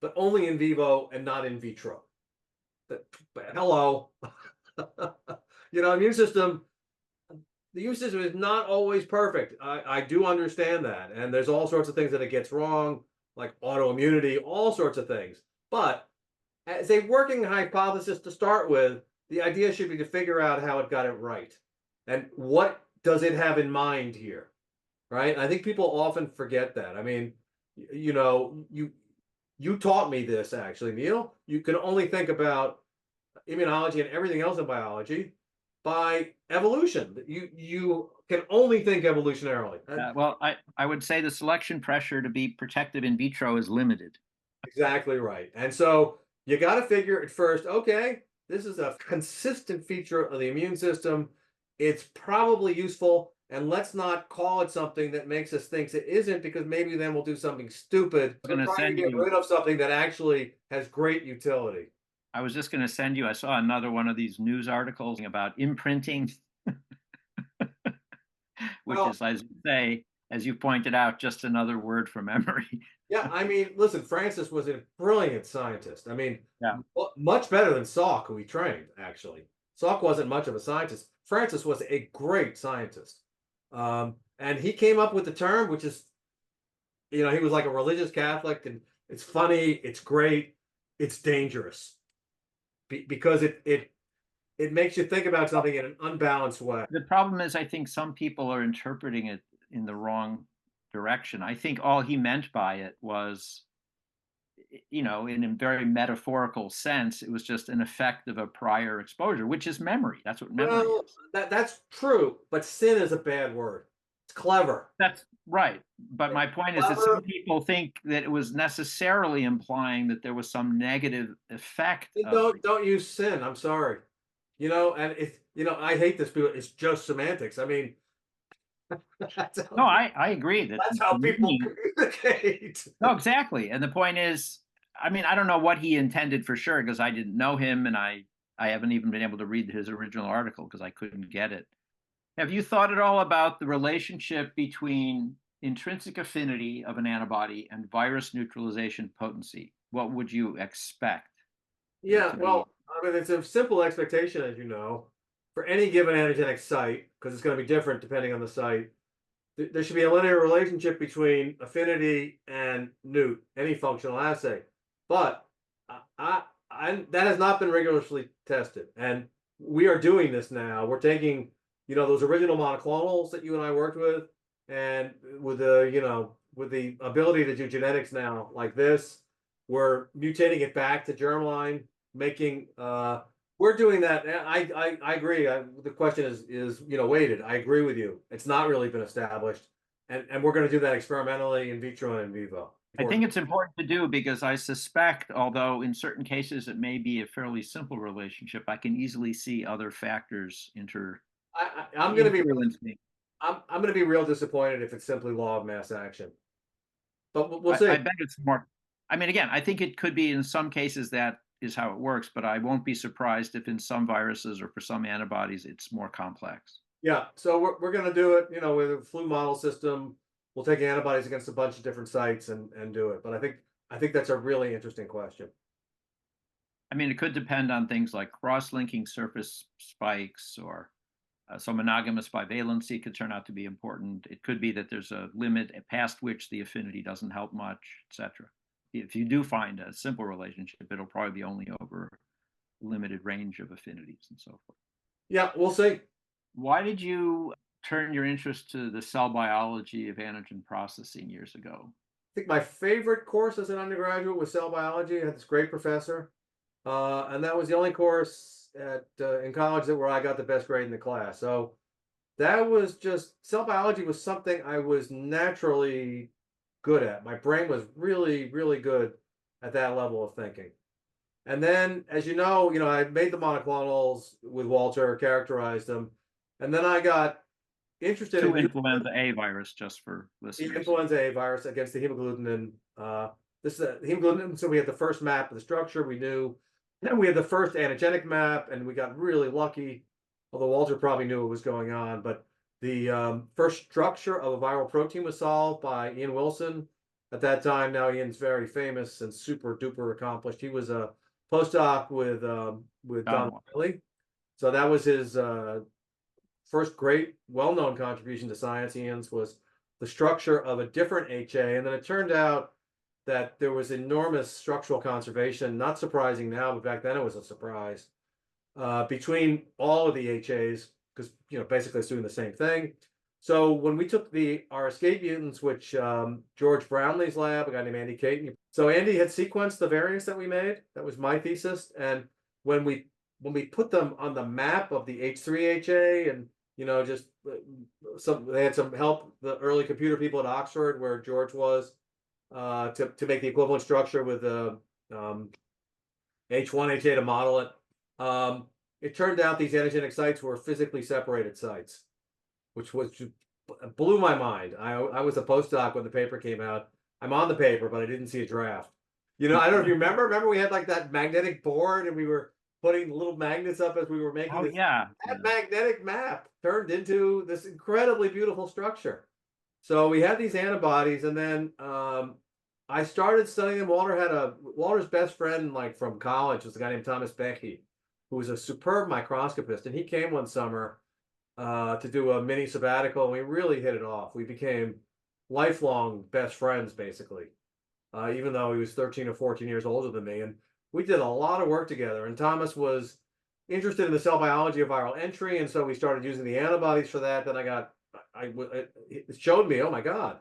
but only in vivo and not in vitro. Hello, immune system. The immune system is not always perfect. I do understand that. And there's all sorts of things that it gets wrong, like autoimmunity, all sorts of things. But as a working hypothesis to start with, the idea should be to figure out how it got it right. And what does it have in mind here? Right. And I think people often forget that. I mean, you taught me this actually, Neil. You can only think about immunology and everything else in biology by evolution. You can only think evolutionarily. Well, I would say the selection pressure to be protective in vitro is limited. Exactly right. And so you got to figure at first, okay, this is a consistent feature of the immune system. It's probably useful. And let's not call it something that makes us think it isn't, because maybe then we'll do something stupid. I'm We're going to trying to send get you. rid of something that actually has great utility. I was just going to send you. I saw another one of these news articles about imprinting, which Well, is, as you say, as you pointed out, just another word for memory. yeah, I mean, listen, Francis was a brilliant scientist. I mean, Yeah. much better than Salk, who he trained, actually. Salk wasn't much of a scientist. Francis was a great scientist. And he came up with the term, which is, he was like a religious Catholic, and it's funny, it's great, it's dangerous. Because it makes you think about something in an unbalanced way. The problem is, I think some people are interpreting it in the wrong direction. I think all he meant by it was in a very metaphorical sense, it was just an effect of a prior exposure, which is memory. That's what memory Well, is. that's true, but sin is a bad word. It's clever. That's right. But It's my point is that clever. some people think that it was necessarily implying that there was some negative effect You of the. don't use sin. I'm sorry. And I hate this. People, it's just semantics. I mean, that's how No, people, I agree that that's the how people meaning. communicate. No, exactly. And the point is, I mean, I don't know what he intended for sure because I didn't know him and I haven't even been able to read his original article because I couldn't get it. Have you thought at all about the relationship between intrinsic affinity of an antibody and virus neutralization potency? What would you expect there Yeah, to be? well, I mean, it's a simple expectation, as you know, for any given antigenic site, because it's going to be different depending on the site. There should be a linear relationship between affinity and NEUT, any functional assay. But that has not been rigorously tested. And we are doing this now. We're taking, those original monoclonals that you and I worked with, and with the ability to do genetics now like this, we're mutating it back to germline, making we're doing that. I agree. The question is weighted. I agree with you. It's not really been established, and we're going to do that experimentally in vitro and in vivo. I think it's important to do because I suspect, although in certain cases it may be a fairly simple relationship, I can easily see other factors I'm going to be influencing. I'm going to be real disappointed if it's simply law of mass action, but we'll I see. bet it's more. I mean, again, I think it could be in some cases that is how it works, but I won't be surprised if in some viruses or for some antibodies it's more complex. Yeah, so we're going to do it, with a flu model system. We'll take antibodies against a bunch of different sites and do it. But I think that's a really interesting question. I mean, it could depend on things like cross-linking surface spikes or so monogamous bivalency could turn out to be important. It could be that there's a limit past which the affinity doesn't help much, etc. If you do find a simple relationship, it'll probably be only over a limited range of affinities and so forth. Yeah, we'll see. Why did you turn your interest to the cell biology of antigen processing years ago? I think my favorite course as an undergraduate was cell biology. I had this great professor, and that was the only course in college where I got the best grade in the class. So that was just cell biology was something I was naturally good at. My brain was really, really good at that level of thinking. And then, as I made the monoclonals with Walter, characterized them, and then I got interested To in influenza A virus, just for the listeners. influenza A virus against the hemagglutinin. This is a hemagglutinin. So we had the first map of the structure. We knew, then we had the first antigenic map, and we got really lucky. Although Walter probably knew what was going on, but the first structure of a viral protein was solved by Ian Wilson. At that time, now Ian's very famous and super duper accomplished. He was a postdoc with Don Wiley, so that was his first great well-known contribution to science. Ian's was the structure of a different HA, and then it turned out that there was enormous structural conservation. Not surprising now, but back then it was a surprise between all of the HAs because basically it's doing the same thing. So when we took our escape mutants, which George Brownlee's lab, a guy named Andy Caton, so Andy had sequenced the variants that we made. That was my thesis, and when we put them on the map of the H3HA, and just they had some help, the early computer people at Oxford, where George was, to make the equivalent structure with the H1HA to model it. It turned out these antigenic sites were physically separated sites, which blew my mind. I was a postdoc when the paper came out. I'm on the paper, but I didn't see a draft. I don't know if you remember. Remember, we had like that magnetic board, and we were putting little magnets up as we were making Oh this. yeah. That magnetic map turned into this incredibly beautiful structure. So we had these antibodies, and then I started studying them. Walter's best friend, like from college, was a guy named Thomas Becky, who was a superb microscopist, and he came one summer to do a mini sabbatical, and we really hit it off. We became lifelong best friends, basically, even though he was 13 or 14 years older than me. And we did a lot of work together. And Thomas was interested in the cell biology of viral entry, and so we started using the antibodies for that. Then it showed me, oh my God,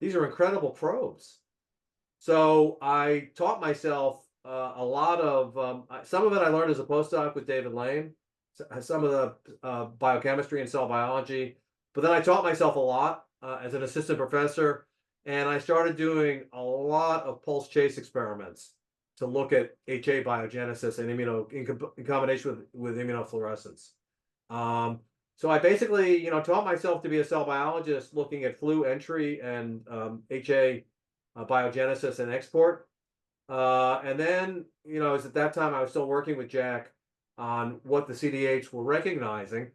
these are incredible probes. So I taught myself a lot of some of it I learned as a postdoc with David Lane, some of the biochemistry and cell biology. But then I taught myself a lot as an assistant professor, and I started doing a lot of pulse chase experiments to look at HA biogenesis and in combination with immunofluorescence. Um, so I basically, taught myself to be a cell biologist looking at flu entry and HA biogenesis and export. And then, it was at that time I was still working with Jack on what the CDH were recognizing.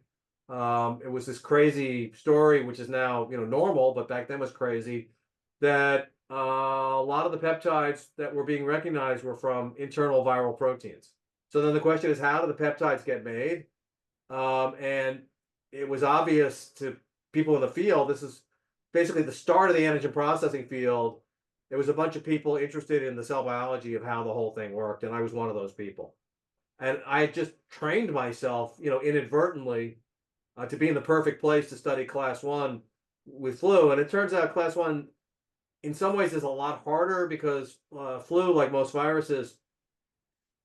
It was this crazy story, which is now, normal, but back then was crazy, that a lot of the peptides that were being recognized were from internal viral proteins. So then the question is, how do the peptides get made? And it was obvious to people in the field, this is basically the start of the antigen processing field. There was a bunch of people interested in the cell biology of how the whole thing worked, and I was one of those people. And I just trained myself, inadvertently, to be in the perfect place to study class 1 with flu. And it turns out class 1, in some ways, is a lot harder because flu, like most viruses,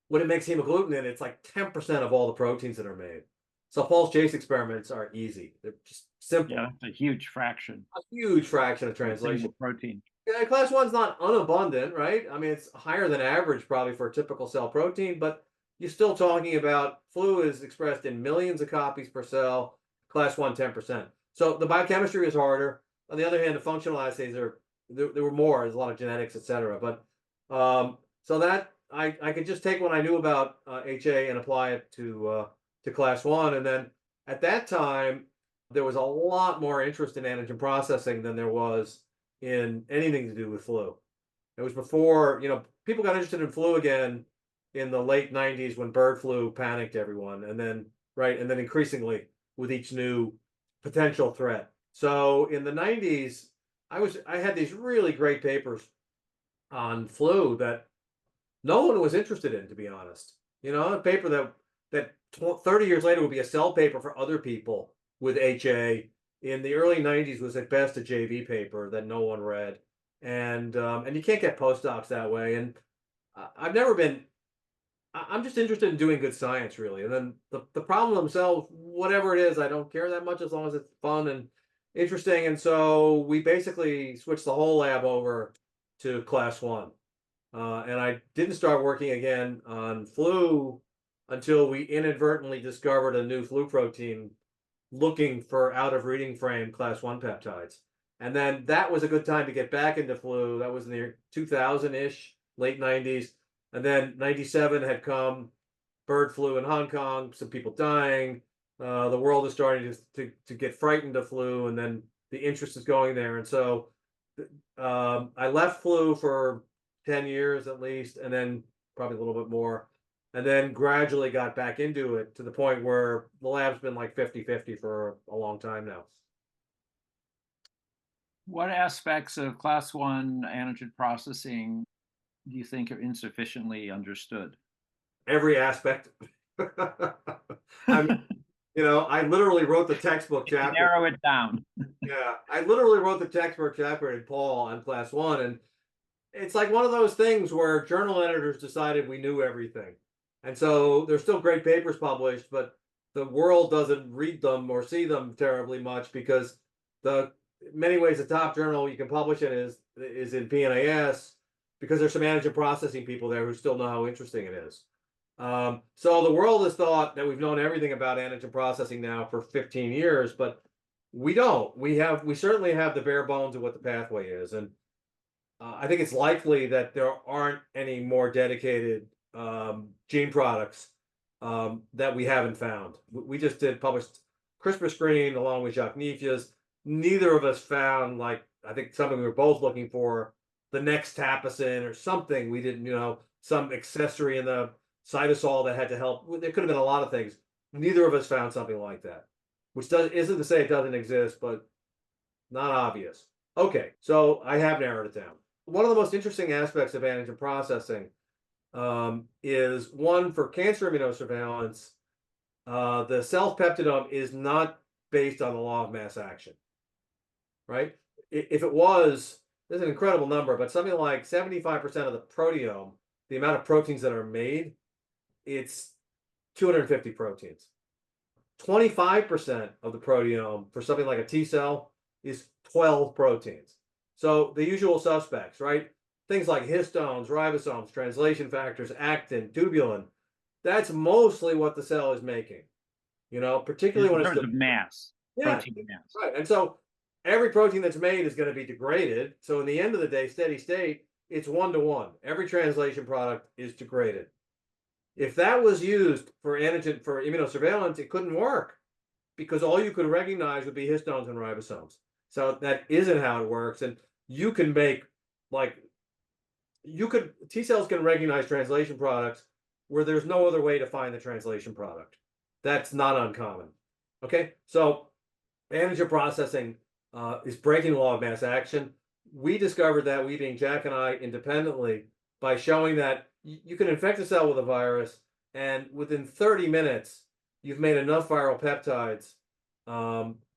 when it makes hemagglutinin, it's like 10% of all the proteins that are made. So pulse chase experiments are easy. They're just simple. Yeah, that's a huge fraction. A huge fraction of of a translation. single protein. Yeah, class 1's not unabundant, right? I mean, it's higher than average probably for a typical cell protein, but you're still talking about flu is expressed in millions of copies per cell, class 1, 10%. So the biochemistry is harder. On the other hand, the functional assays there were more, there's a lot of genetics, et cetera. But so that I could just take what I knew about HA and apply it to class 1. And then at that time, there was a lot more interest in antigen processing than there was in anything to do with flu. It was before, people got interested in flu again in the late 90s when bird flu panicked everyone. And then, right, and then increasingly with each new potential threat. So in the 90s, I had these really great papers on flu that no one was interested in, to be honest. A paper that 30 years later would be a cell paper for other people with HA in the early 90s was at best a JV paper that no one read. And you can't get postdocs that way. And I've never been, I'm just interested in doing good science, really. And then the problem themselves, whatever it is, I don't care that much as long as it's fun and interesting. And so we basically switched the whole lab over to class 1. And I didn't start working again on flu until we inadvertently discovered a new flu protein looking for out of reading frame class 1 peptides. And then that was a good time to get back into flu. That was in the 2000-ish, late 90s. And then 97 had come, bird flu in Hong Kong, some people dying. The world is starting to get frightened of flu, and then the interest is going there. And so I left flu for 10 years at least, and then probably a little bit more, and then gradually got back into it to the point where the lab's been like 50-50 for a long time now. What aspects of class 1 antigen processing do you think are insufficiently understood? Every aspect. I mean, I literally wrote the textbook chapter. Narrow it down. Yeah, I literally wrote the textbook chapter in Paul on class 1, and it's like one of those things where journal editors decided we knew everything. And so there's still great papers published, but the world doesn't read them or see them terribly much because in many ways, the top journal you can publish in is in PNAS because there's some antigen processing people there who still know how interesting it is. So the world has thought that we've known everything about antigen processing now for 15 years, but we don't. We certainly have the bare bones of what the pathway is. And I think it's likely that there aren't any more dedicated gene products that we haven't found. We just published CRISPR screen along with Jacques Nifia's. Neither of us found, like, I think something we were both looking for, the next tapicin or something. We didn't, some accessory in the cytosol that had to help. There could have been a lot of things. Neither of us found something like that, which isn't to say it doesn't exist, but not obvious. Okay, so I have narrowed it down. One of the most interesting aspects of antigen processing is one for cancer immunosurveillance. The self-peptidome is not based on the law of mass action, right? If it was, there's an incredible number, but something like 75% of the proteome, the amount of proteins that are made, it's 250 proteins. 25% of the proteome for something like a T cell is 12 proteins. So the usual suspects, right? Things like histones, ribosomes, translation factors, actin, tubulin, that's mostly what the cell is making, particularly In when it's terms of mass, yeah, protein mass. right. And so every protein that's made is going to be degraded. So in the end of the day, steady state, it's 1-to-1. Every translation product is degraded. If that was used for antigen for immunosurveillance, it couldn't work because all you could recognize would be histones and ribosomes. So that isn't how it works. And you can make like T cells can recognize translation products where there's no other way to find the translation product. That's not uncommon. Okay, so antigen processing is breaking the law of mass action. We discovered that, we being Jack and I, independently, by showing that you can infect a cell with a virus, and within 30 minutes, you've made enough viral peptides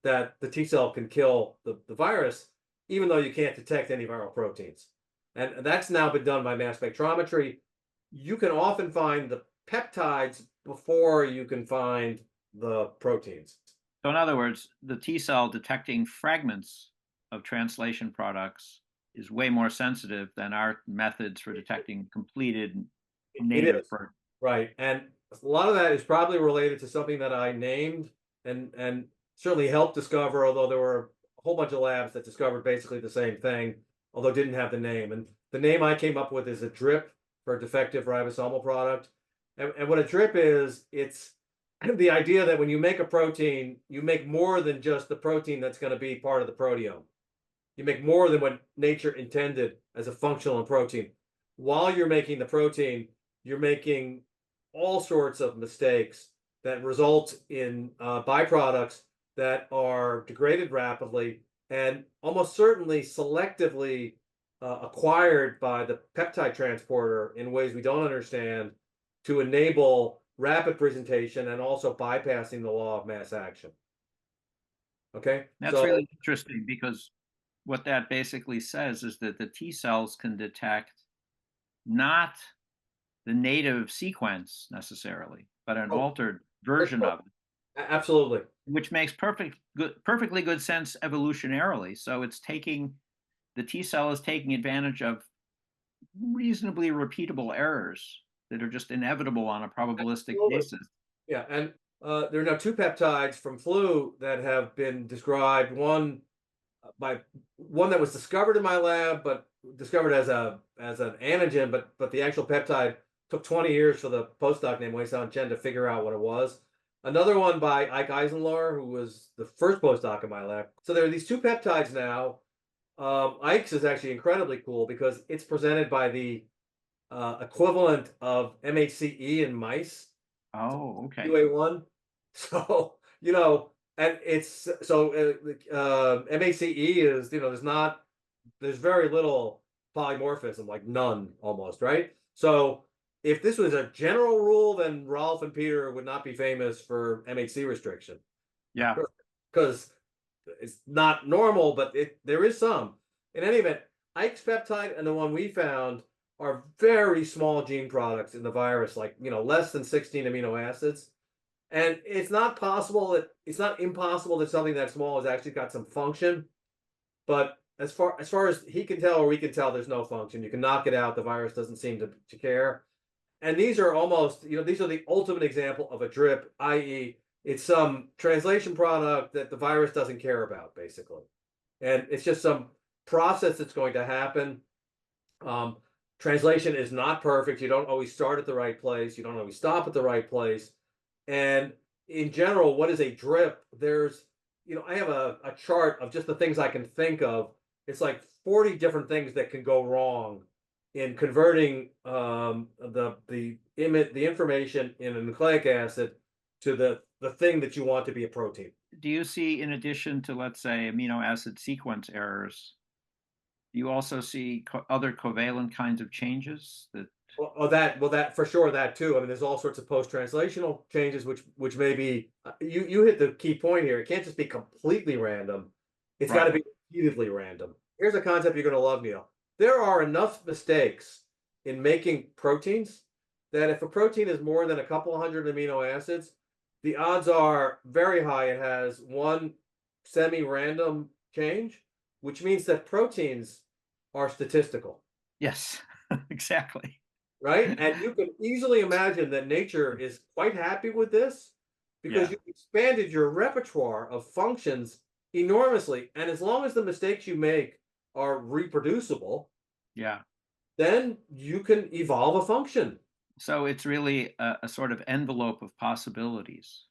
that the T cell can kill the virus, even though you can't detect any viral proteins. And that's now been done by mass spectrometry. You can often find the peptides before you can find the proteins. So in other words, the T cell detecting fragments of translation products is way more sensitive than our methods for detecting completed native proteins. Right. And a lot of that is probably related to something that I named and certainly helped discover, although there were a whole bunch of labs that discovered basically the same thing, although didn't have the name. And the name I came up with is a DRIP, for a defective ribosomal product. And what a DRIP is, it's the idea that when you make a protein, you make more than just the protein that's going to be part of the proteome. You make more than what nature intended as a functional protein. While you're making the protein, you're making all sorts of mistakes that result in byproducts that are degraded rapidly and almost certainly selectively acquired by the peptide transporter in ways we don't understand to enable rapid presentation and also bypassing the law of mass action. Okay, that's really interesting, because what that basically says is that the T cells can detect not the native sequence necessarily, but an altered version of it. Absolutely. Which makes perfectly good sense evolutionarily. So it's the T cell is taking advantage of reasonably repeatable errors that are just inevitable on a probabilistic basis. Yeah, and there are now 2 peptides from flu that have been described. One that was discovered in my lab, but discovered as an antigen, but the actual peptide took 20 years for the postdoc named Wei-San Chen to figure out what it was. Another one by Ike Eisenlohr, who was the first postdoc in my lab. So there are these 2 peptides now. Ike's is actually incredibly cool because it's presented by the equivalent of MHC-E in mice. Oh, okay. UA1. So, and it's so MHC-E is, there's very little polymorphism, like none almost, right? So if this was a general rule, then Rolf and Peter would not be famous for MHC restriction. Yeah. Because it's not normal, but there is some. In any event, Ike's peptide and the one we found are very small gene products in the virus, like, less than 16 amino acids. And it's not impossible that something that small has actually got some function. But as far as he can tell or we can tell, there's no function. You can knock it out. The virus doesn't seem to care. And these are almost, these are the ultimate example of a DRIP, i.e., it's some translation product that the virus doesn't care about, basically. And it's just some process that's going to happen. Translation is not perfect. You don't always start at the right place. You don't always stop at the right place. And in general, what is a DRIP? There's, I have a chart of just the things I can think of. It's like 40 different things that can go wrong in converting the information in a nucleic acid to the thing that you want to be a protein. Do you see, in addition to, let's say, amino acid sequence errors, do you also see other covalent kinds of changes that? That for sure, that too. I mean, there's all sorts of post-translational changes, which may be, you hit the key point here. It can't just be completely random. It's got to be repeatedly random. here's a concept you're going to love, Neil. There are enough mistakes in making proteins that if a protein is more than a couple hundred amino acids, the odds are very high it has one semi-random change, which means that proteins are statistical, Yes, exactly. right? And you can easily imagine that nature is quite happy with this because Yeah, you've expanded your repertoire of functions enormously. And as long as the mistakes you make are reproducible, yeah. then you can evolve a function. So it's really a sort of envelope of possibilities.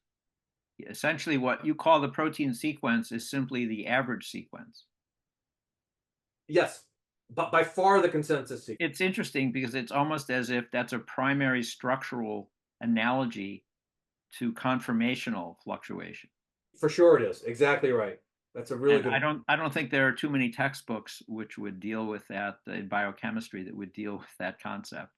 Essentially, what you call the protein sequence is simply the average sequence. Yes, but by far the consensus sequence. It's interesting because it's almost as if that's a primary structural analogy to conformational fluctuation. For sure it is. Exactly right. That's a really And good. I don't think there are too many textbooks which would deal with that in biochemistry that would deal with that concept.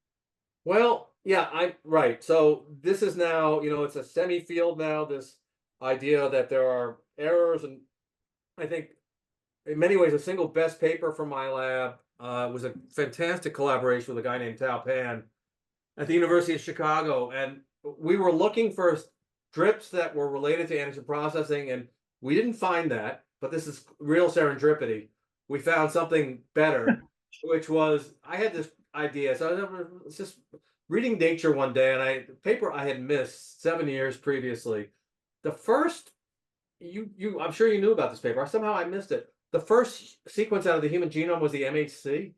Well, yeah, I right. So this is now, it's a semi-field now, this idea that there are errors, and I think in many ways, a single best paper from my lab was a fantastic collaboration with a guy named Tao Pan at the University of Chicago. And we were looking for drips that were related to antigen processing, and we didn't find that, but this is real serendipity. We found something better, which was I had this idea. So I was just reading Nature one day, and the paper I had missed 7 years previously. The first I'm sure you knew about this paper. Somehow I missed it. The first sequence out of the human genome was the MHC,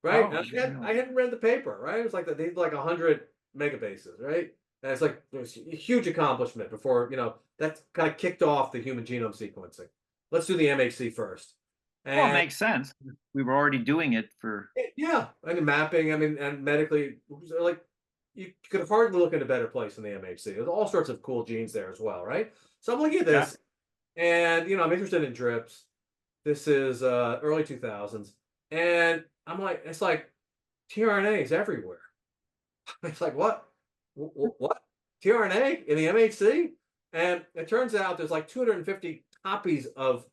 right? Oh, And I hadn't read the paper, right? It was like they had like 100 megabases, right? And it's like it was a huge accomplishment before, that kind of kicked off the human genome sequencing. Let's do the MHC first. well, it And makes sense. We were already doing it for. yeah, and mapping, I mean, and medically, like you could hardly look in a better place than the MHC. There's all sorts of cool genes there as well, right? So I'm looking at Yeah. this, and I'm interested in drips. This is early 2000s, and I'm like, it's like tRNA is everywhere. It's like what? What? tRNA in the MHC? And it turns out there's like 250 copies of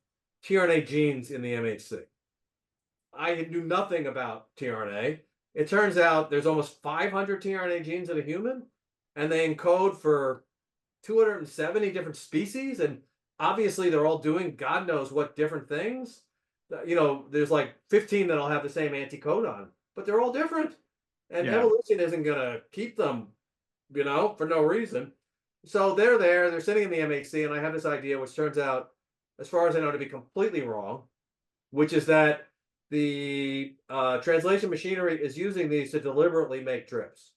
tRNA genes in the MHC. I knew nothing about tRNA. It turns out there's almost 500 tRNA genes in a human, and they encode for 270 different species, and obviously they're all doing God knows what different things. There's like 15 that'll have the same anticodon, but they're all different. And Yeah. evolution isn't going to keep them, for no reason. So they're there, they're sitting in the MHC, and I have this idea, which turns out, as far as I know, to be completely wrong, which is that the translation machinery is using these to deliberately make drips.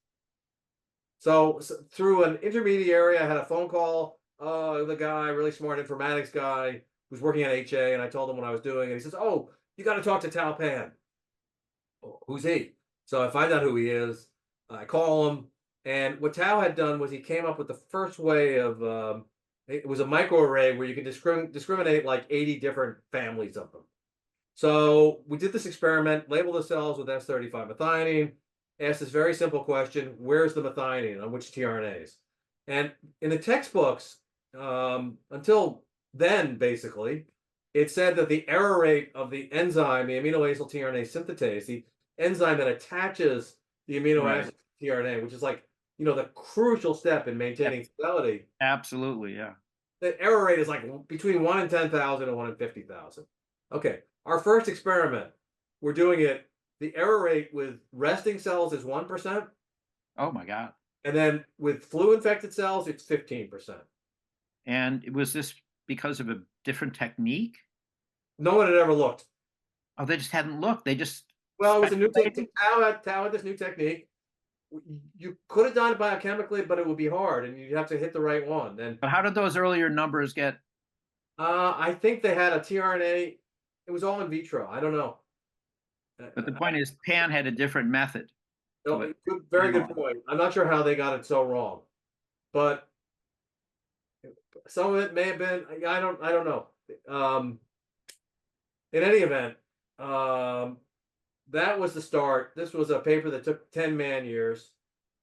So through an intermediary, I had a phone call. The guy, really smart informatics guy, who's working at HA, and I told him what I was doing, and he says, "Oh, you got to talk to Tao Pan." Oh, who's he? So I find out who he is. I call him, and what Tao had done was he came up with the first way of it was a microarray where you could discriminate like 80 different families of them. So we did this experiment, labeled the cells with S35 methionine, asked this very simple question: where's the methionine on which tRNAs? And in the textbooks, until then, basically, it said that the error rate of the enzyme, the aminoacyl tRNA synthetase, the enzyme that attaches the amino Right. acid tRNA, which is like, the crucial step in maintaining fidelity. Absolutely. Yeah. The error rate is like between 1 in 10,000 and 1 in 50,000. Okay, our first experiment, we're doing it. The error rate with resting cells is 1%, Oh my God. and then with flu-infected cells, it's 15%. And was this because of a different technique? No one had ever looked. Oh, they just hadn't looked. They just Well, it was a new speculated. technique. Tao had this new technique. You could have done it biochemically, but it would be hard, and you'd have to hit the right one. And But how did those earlier numbers get? I think they had a tRNA. It was all in vitro. I don't know. But the point is, Pan had a different method to it. Very good point. I'm not sure how they got it so wrong, but some of it may have been. I don't know. In any event, that was the start. This was a paper that took 10 man years.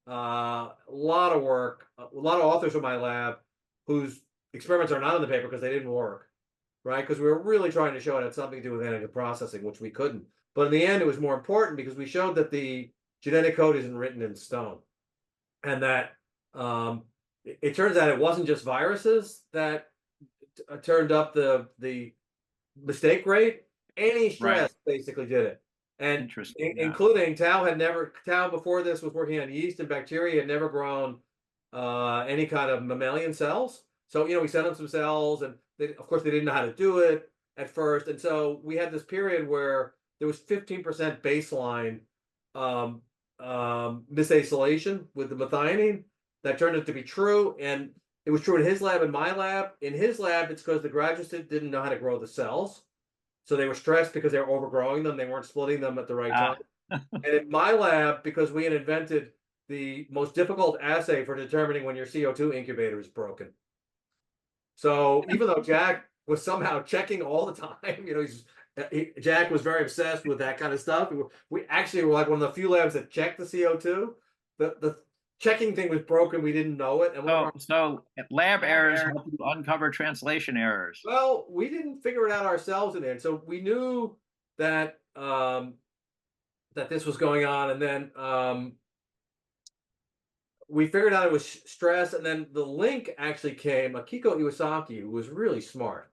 A lot of work. A lot of authors from my lab whose experiments are not in the paper because they didn't work. right? Because we were really trying to show it had something to do with antigen processing, which we couldn't. But in the end, it was more important because we showed that the genetic code isn't written in stone, and that it turns out it wasn't just viruses that turned up the mistake rate. Any stress basically did it, and Interesting. including Tao before this was working on yeast and bacteria, had never grown any kind of mammalian cells. So we sent them some cells, and of course they didn't know how to do it at first, and so we had this period where there was 15% baseline misacylation with the methionine. That turned out to be true, and it was true in his lab and my lab. In his lab, it's because the graduate student didn't know how to grow the cells. So they were stressed because they were overgrowing them. They weren't splitting them at the right time. And in my lab, because we had invented the most difficult assay for determining when your CO2 incubator is broken. So even though Jack was somehow checking all the time, Jack was very obsessed with that kind of stuff. We actually were like one of the few labs that checked the CO2. The checking thing was broken. We didn't know it. And so lab errors help you uncover translation errors. Well, we didn't figure it out ourselves in the end. So we knew that that this was going on, and then we figured out it was stress, and then the link actually came. Akiko Iwasaki, who was really smart.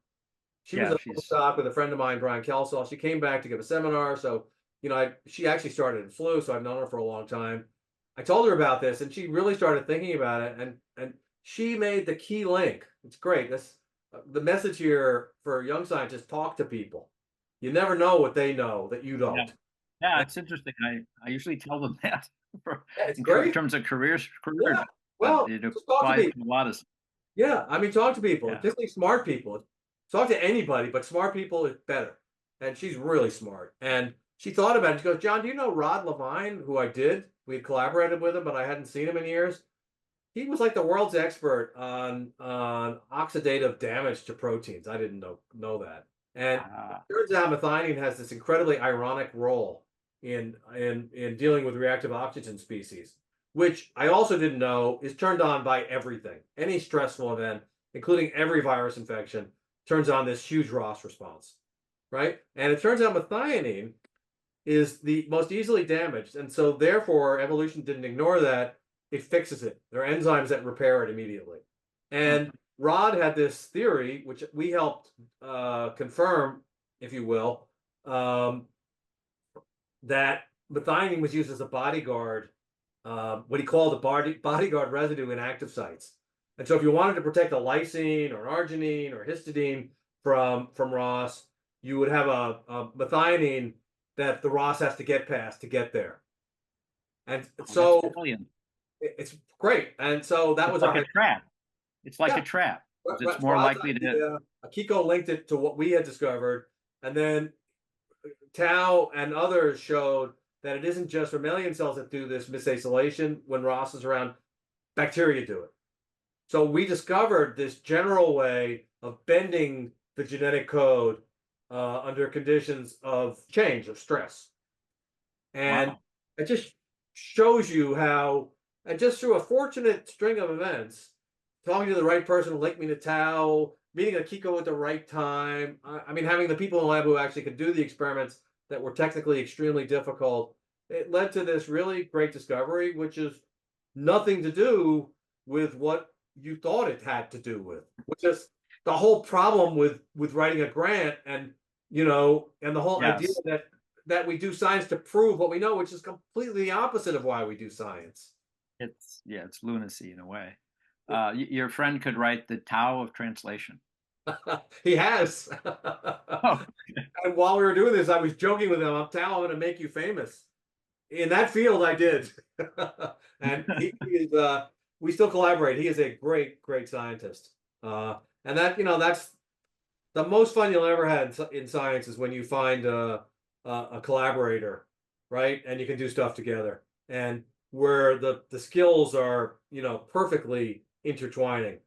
She was a postdoc with a friend of mine, Brian Kelsall. She came back to give a seminar. So, she actually started in flu, so I've known her for a long time. I told her about this, and she really started thinking about it, and she made the key link. It's great. The message here for young scientists: talk to people. You never know what they know that you don't. Yeah, it's interesting. I usually tell them that it's great in terms of career. Yeah. Well, it just talk to people. A lot of. Yeah, I mean, talk to people, particularly smart people. Talk to anybody, but smart people is better. And she's really smart. And she thought about it. She goes, "John, do you know Rod Levine, who I did? We had collaborated with him, but I hadn't seen him in years. He was like the world's expert on oxidative damage to proteins. I didn't know that. And it turns out methionine has this incredibly ironic role in dealing with reactive oxygen species, which I also didn't know is turned on by everything. Any stressful event, including every virus infection, turns on this huge ROS response, right? And it turns out methionine is the most easily damaged, and so therefore evolution didn't ignore that. It fixes it. There are enzymes that repair it immediately. And Rod had this theory, which we helped confirm, if you will, that methionine was used as a bodyguard, what he called a bodyguard residue in active sites. And so if you wanted to protect a lysine or arginine or histidine from ROS, you would have a methionine that the ROS has to get past to get there. And so it's great. And so that was like a trap. It's like a trap. It's more likely to. Akiko linked it to what we had discovered. And then Tao and others showed that it isn't just mammalian cells that do this misacylation when ROS is around, bacteria do it. So we discovered this general way of bending the genetic code under conditions of change, of stress. And it just shows you how, and just through a fortunate string of events, talking to the right person linked me to Tao, meeting Akiko at the right time. I mean, having the people in the lab who actually could do the experiments that were technically extremely difficult, it led to this really great discovery, which is nothing to do with what you thought it had to do with, which is the whole problem with writing a grant, and and the whole idea that we do science to prove what we know, which is completely the opposite of why we do science. It's lunacy in a way. Your friend could write the Tao of translation. He has. And while we were doing this, I was joking with him, Tao, I'm going to make you famous. In that field, I did. And he is, we still collaborate. He is a great, great scientist. And that, that's the most fun you'll ever have in science, is when you find a collaborator, right? And you can do stuff together. And where the skills are, perfectly intertwining.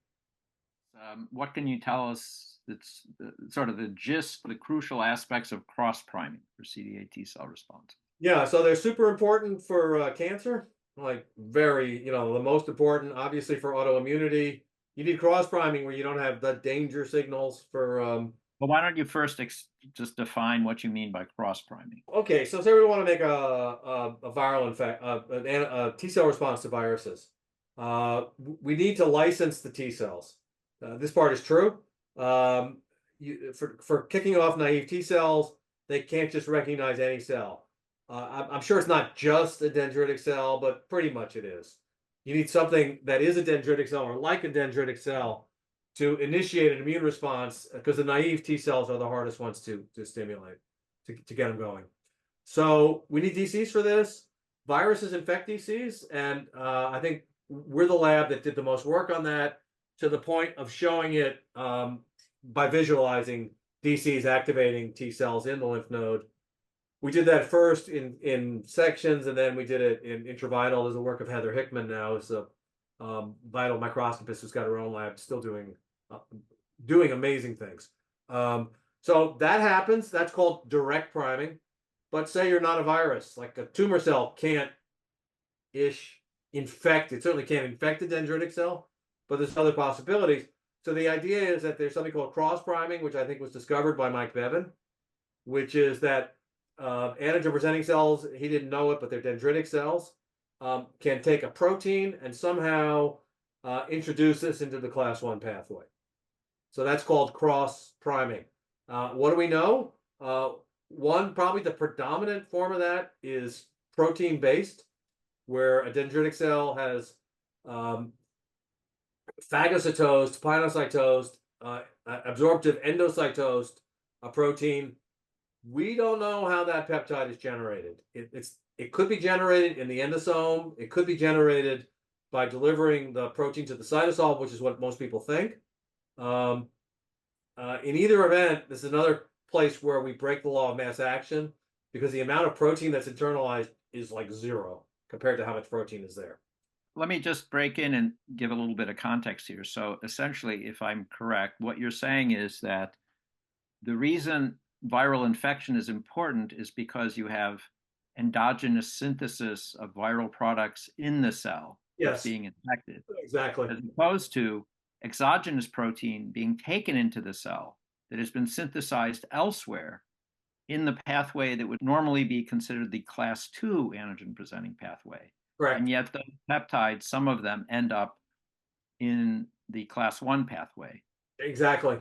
What can you tell us that's sort of the gist, the crucial aspects of cross-priming for CD8 T cell response? Yeah, so they're super important for cancer, like very, the most important, obviously, for autoimmunity. You need cross-priming where you don't have the danger signals for Well, why don't you first just define what you mean by cross priming? Okay, so say we want to make a viral a T cell response to viruses. We need to license the T cells. This part is true. For kicking off naive T cells, they can't just recognize any cell. I'm sure it's not just a dendritic cell, but pretty much it is. You need something that is a dendritic cell or like a dendritic cell to initiate an immune response, because the naive T cells are the hardest ones to stimulate, to get them going. So we need DCs for this. Viruses infect DCs, and I think we're the lab that did the most work on that, to the point of showing it by visualizing DCs activating T cells in the lymph node. We did that first in sections, and then we did it in intravital. There's the work of Heather Hickman now, who's a vital microscopist who's got her own lab, still doing amazing things. So that happens. That's called direct priming. But say you're not a virus, like a tumor cell can't infect. It certainly can't infect a dendritic cell, but there's other possibilities. So the idea is that there's something called cross priming, which I think was discovered by Mike Bevan, which is that antigen presenting cells, he didn't know it, but they're dendritic cells, can take a protein and somehow introduce this into the class 1 pathway. So that's called cross priming. What do we know? One, probably the predominant form of that is protein based, where a dendritic cell has phagocytosed, pinocytosed, absorptive endocytosed a protein. We don't know how that peptide is generated. It could be generated in the endosome. It could be generated by delivering the protein to the cytosol, which is what most people think. In either event, this is another place where we break the law of mass action, because the amount of protein that's internalized is like 0 compared to how much protein is there. Let me just break in and give a little bit of context here. So essentially, if I'm correct, what you're saying is that the reason viral infection is important is because you have endogenous synthesis of viral products in the cell that's being infected, exactly, as opposed to exogenous protein being taken into the cell that has been synthesized elsewhere in the pathway that would normally be considered the class 2 antigen presenting pathway. Correct. And yet the peptides, some of them end up in the class 1 pathway. Exactly.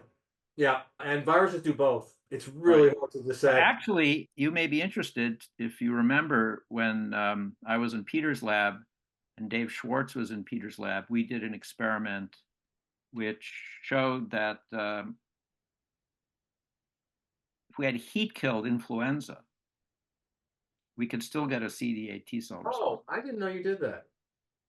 Yeah, and viruses do both. It's really hard to dissect. Actually, you may be interested, if you remember when I was in Peter's lab and Dave Schwartz was in Peter's lab, we did an experiment which showed that if we had heat-killed influenza, we could still get a CD8 T cell response. Oh, I didn't know you did that.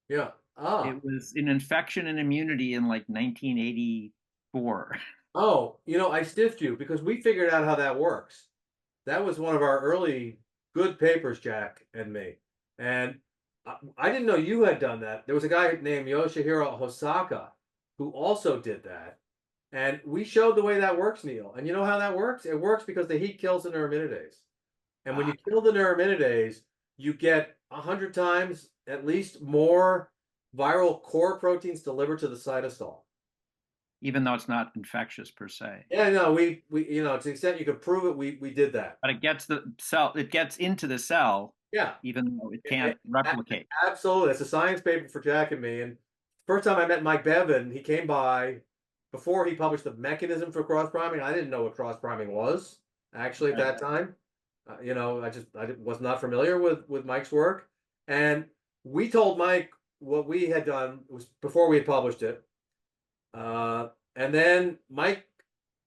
Yeah. It was an Infection and Immunity in like 1984. Oh, I stiffed you because we figured out how that works. That was one of our early good papers, Jack and me. And I didn't know you had done that. There was a guy named Yoshihiro Hosaka who also did that. And we showed the way that works, Neil. And you know how that works? It works because the heat kills the neuraminidase. And when you kill the neuraminidase, you get 100 times at least more viral core proteins delivered to the cytosol. Even though it's not infectious per se. Yeah, no, we to the extent you could prove it, we did that. But it gets into the cell. Yeah. Even though it can't replicate. Absolutely. It's a science paper for Jack and me. And first time I met Mike Bevan, he came by before he published the mechanism for cross priming. I didn't know what cross priming was actually at that time. I was not familiar with Mike's work. And we told Mike what we had done was before we had published it. And then Mike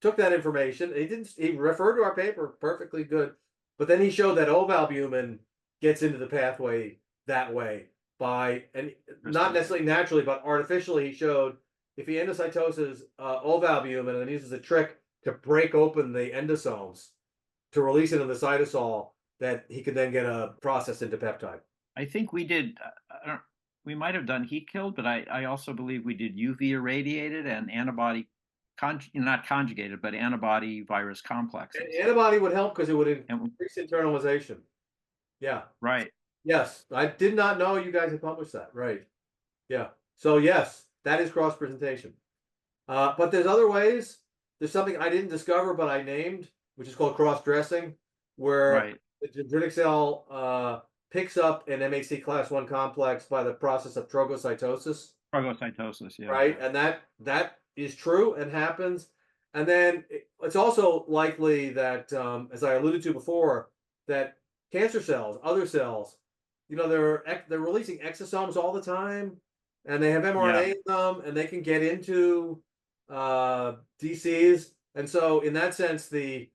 took that information. He referred to our paper perfectly good, but then he showed that ovalbumin gets into the pathway that way and not necessarily naturally, but artificially. He showed if he endocytoses ovalbumin and then uses a trick to break open the endosomes to release it in the cytosol, that he could then get a process into peptide. I think we did. We might have done heat killed, but I also believe we did UV irradiated and antibody, not conjugated, but antibody virus complexes. And antibody would help because it would increase internalization. Yeah. Right. Yes. I did not know you guys had published that. Right. Yeah. So yes, that is cross presentation. But there's other ways. there's something I didn't discover, but I named, which is called cross-dressing, where Right. the dendritic cell picks up an MHC class 1 complex by the process of trogocytosis, Phagocytosis. Yeah. right? And that is true and happens. And then it's also likely that, as I alluded to before, that cancer cells, other cells, they're releasing exosomes all the time, and they have Yeah. mRNA in them, and they can get into DCs. And so, in that sense, the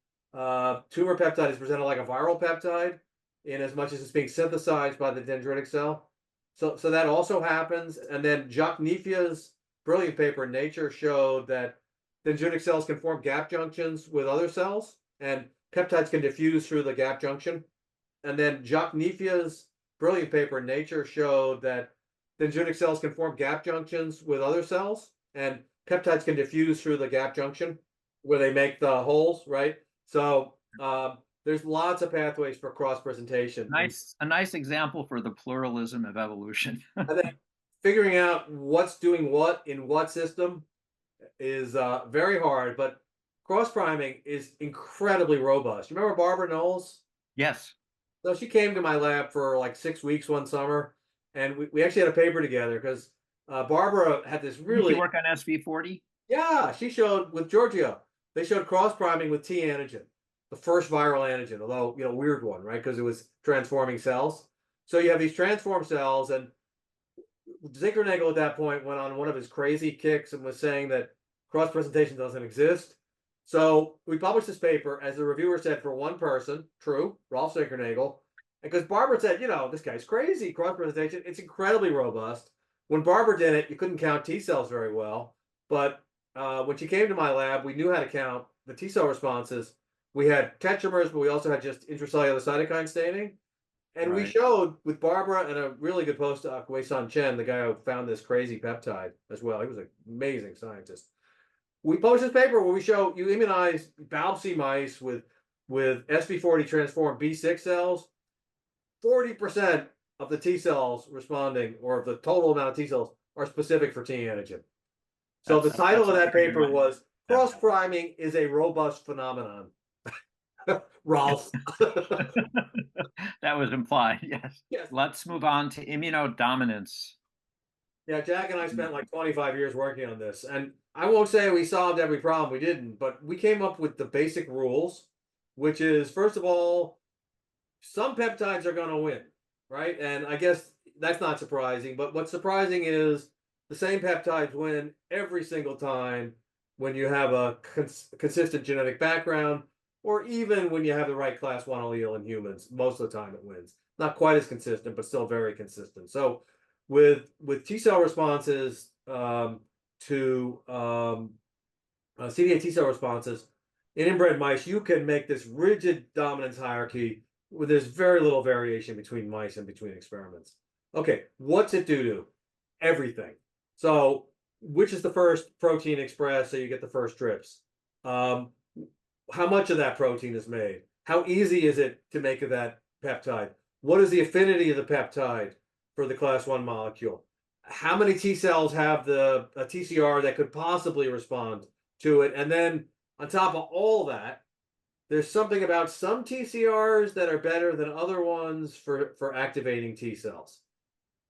tumor peptide is presented like a viral peptide, in as much as it's being synthesized by the dendritic cell. So that also happens. And then Jacques Nifia's brilliant paper in Nature showed that dendritic cells can form gap junctions with other cells, and peptides can diffuse through the gap junction. And then Jacques Nifia's brilliant paper in Nature showed that dendritic cells can form gap junctions with other cells, and peptides can diffuse through the gap junction where they make the holes, right? So there's lots of pathways for cross presentation. A nice example for the pluralism of evolution. And then figuring out what's doing what in what system is very hard, but cross priming is incredibly robust. You remember Barbara Knowles? Yes. So she came to my lab for like 6 weeks one summer, and we actually had a paper together because Barbara had this Did you really, work on SV40? yeah, she showed with Giorgio, they showed cross priming with T antigen, the first viral antigen, although, weird one, right? Because it was transforming cells. So you have these transformed cells, and Zinkernagel at that point went on one of his crazy kicks and was saying that cross presentation doesn't exist. So we published this paper, as the reviewer said, for one person, true, Rolf Zinkernagel, because Barbara said, this guy's crazy, cross presentation, it's incredibly robust. When Barbara did it, you couldn't count T cells very well, but when she came to my lab, we knew how to count the T cell responses. We had tetramers, but we also had just intracellular cytokine staining. And we Right. showed with Barbara and a really good postdoc, Wei-San Chen, the guy who found this crazy peptide as well. He was an amazing scientist. We published this paper where we show you immunize BALB/c mice with SV40 transformed B6 cells. 40% of the T cells responding, or of the total amount of T cells, are specific for T antigen. So the title of that paper was "Cross Priming is a Robust Phenomenon." Rolf. That was implied. Yes. Yes. Let's move on to immunodominance. Yeah, Jack and I spent like 25 years working on this, and I won't say we solved every problem, we didn't, but we came up with the basic rules, which is, first of all, some peptides are going to win, right? And I guess that's not surprising, but what's surprising is the same peptides win every single time when you have a consistent genetic background, or even when you have the right class 1 allele in humans. Most of the time it wins. Not quite as consistent, but still very consistent. So with T cell responses to CD8 T cell responses in inbred mice, you can make this rigid dominance hierarchy where there's very little variation between mice and between experiments. Okay, what's it do to? Everything. So which is the first protein expressed so you get the first trips? How much of that protein is made? How easy is it to make that peptide? What is the affinity of the peptide for the class 1 molecule? How many T cells have a TCR that could possibly respond to it? And then on top of all that, there's something about some TCRs that are better than other ones for activating T cells.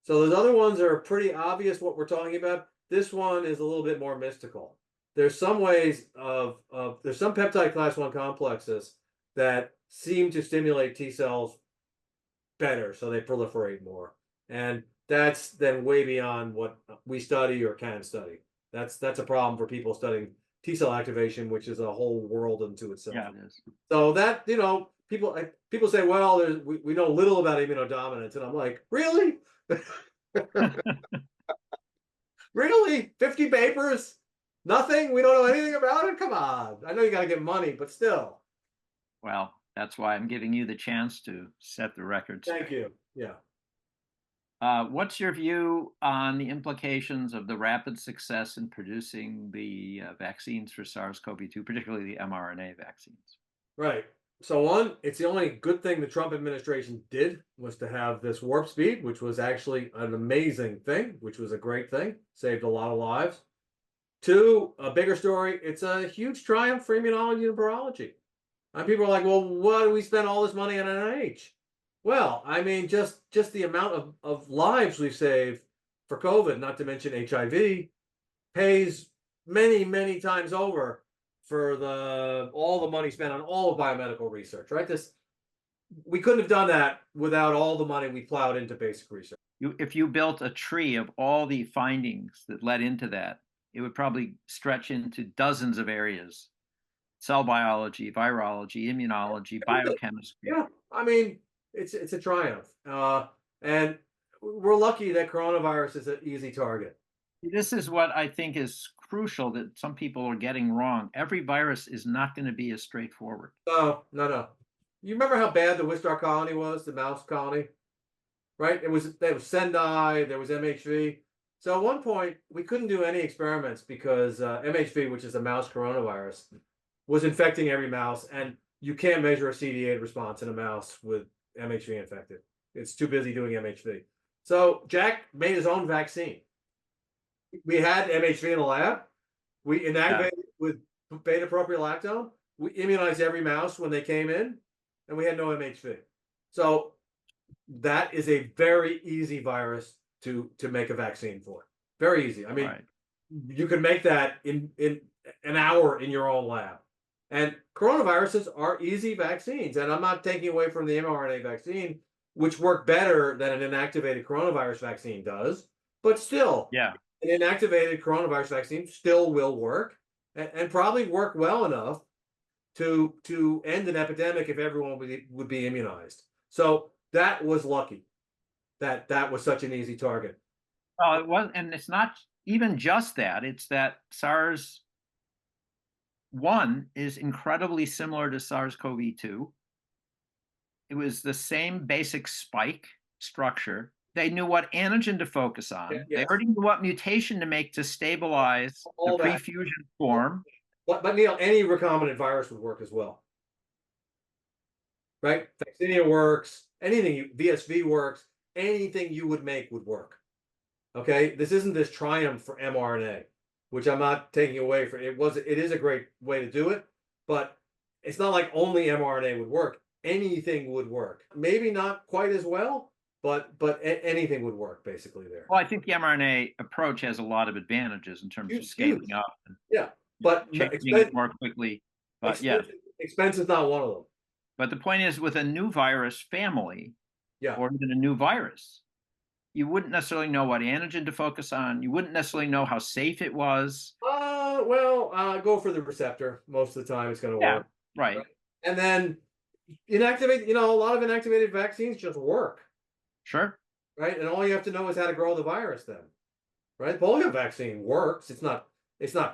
So those other ones are pretty obvious what we're talking about. This one is a little bit more mystical. There's some ways there's some peptide class 1 complexes that seem to stimulate T cells better, so they proliferate more. And that's then way beyond what we study or can study. That's a problem for people studying T cell activation, which is a whole world unto itself. Yeah, it is. So that, people say, well, we know little about immunodominance, and I'm like, really? Really? 50 papers? Nothing? We don't know anything about it? Come on. I know you got to get money, but still. Well, that's why I'm giving you the chance to set the record straight. Thank you. Yeah. What's your view on the implications of the rapid success in producing the vaccines for SARS-CoV-2, particularly the mRNA vaccines? Right. So one, it's the only good thing the Trump administration did was to have this warp speed, which was actually an amazing thing, which was a great thing, saved a lot of lives. Two, a bigger story, it's a huge triumph for immunology and virology. And people are like, well, why do we spend all this money on NIH? Well, I mean, just the amount of lives we've saved for COVID, not to mention HIV, pays many, many times over for all the money spent on all of biomedical research, right? We couldn't have done that without all the money we plowed into basic research. If you built a tree of all the findings that led into that, it would probably stretch into dozens of areas: cell biology, virology, immunology, biochemistry. Yeah, I mean, it's a triumph, and we're lucky that coronavirus is an easy target. This is what I think is crucial that some people are getting wrong. Every virus is not going to be as straightforward. No, no, no. You remember how bad the Wistar colony was, the mouse colony, right? There was Sendai, there was MHV. So at one point, we couldn't do any experiments because MHV, which is a mouse coronavirus, was infecting every mouse, and you can't measure a CD8 response in a mouse with MHV infected. It's too busy doing MHV. So Jack made his own vaccine. We had MHV in the lab. We inactivated with beta-propiolactone. We immunized every mouse when they came in, and we had no MHV. So that is a very easy virus to make a vaccine for. Very easy. I mean, you can make that in an hour in your own lab. And coronaviruses are easy vaccines. And I'm not taking away from the mRNA vaccine, which work better than an inactivated coronavirus vaccine does. But still, Yeah. an inactivated coronavirus vaccine still will work and probably work well enough to end an epidemic if everyone would be immunized. So that was lucky that was such an easy target. Well, it was, and it's not even just that. It's that SARS-1 is incredibly similar to SARS-CoV-2. It was the same basic spike structure. They knew what antigen to focus on. Yes. They already knew what mutation to make to stabilize the pre-fusion form. But Neil, any recombinant virus would work as well. Right? Vaccinia works, VSV works, anything you would make would work. Okay? This isn't this triumph for mRNA, which I'm not taking away from it. It is a great way to do it, but it's not like only mRNA would work. Anything would work. Maybe not quite as well, but anything would work basically there. Well, I think the mRNA approach has a lot of advantages in terms of scaling up. Yeah, but changing it more quickly. But expense is not one of them. But the point is, with a new virus family, or even a new virus, you wouldn't necessarily know what antigen to focus on. You wouldn't necessarily know how safe it was. Go for the receptor. Most of the time, it's going to work. Right. And then inactivate. A lot of inactivated vaccines just work. Sure. Right, and all you have to know is how to grow the virus. Then, right, polio vaccine works. It's not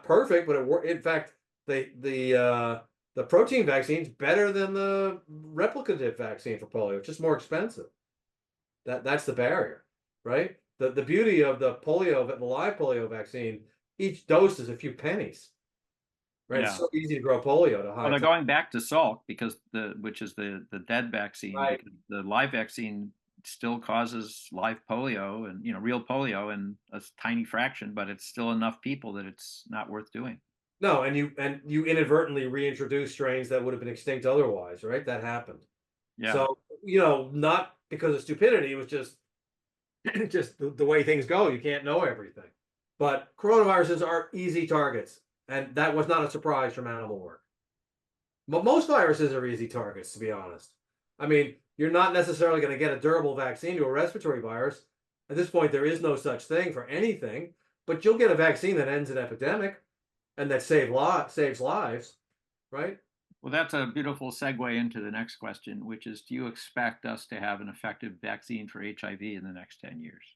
perfect, but it works. In fact, the protein vaccine is better than the replicative vaccine for polio. It's just more expensive. That's the barrier, right? The beauty of the live polio vaccine, each dose is a few pennies. Right, it's so easy to grow polio to high. Well, they're going back to Salk which is the dead vaccine. Right. Because the live vaccine still causes live polio and real polio in a tiny fraction, but it's still enough people that it's not worth doing. No, and you inadvertently reintroduce strains that would have been extinct otherwise, right? That happened. Yeah. So not because of stupidity, it was just the way things go. You can't know everything. But coronaviruses are easy targets, and that was not a surprise from animal work. But most viruses are easy targets, to be honest. I mean, you're not necessarily going to get a durable vaccine to a respiratory virus. At this point, there is no such thing for anything, but you'll get a vaccine that ends an epidemic and that saves lives, right? Well, that's a beautiful segue into the next question, which is, do you expect us to have an effective vaccine for HIV in the next 10 years?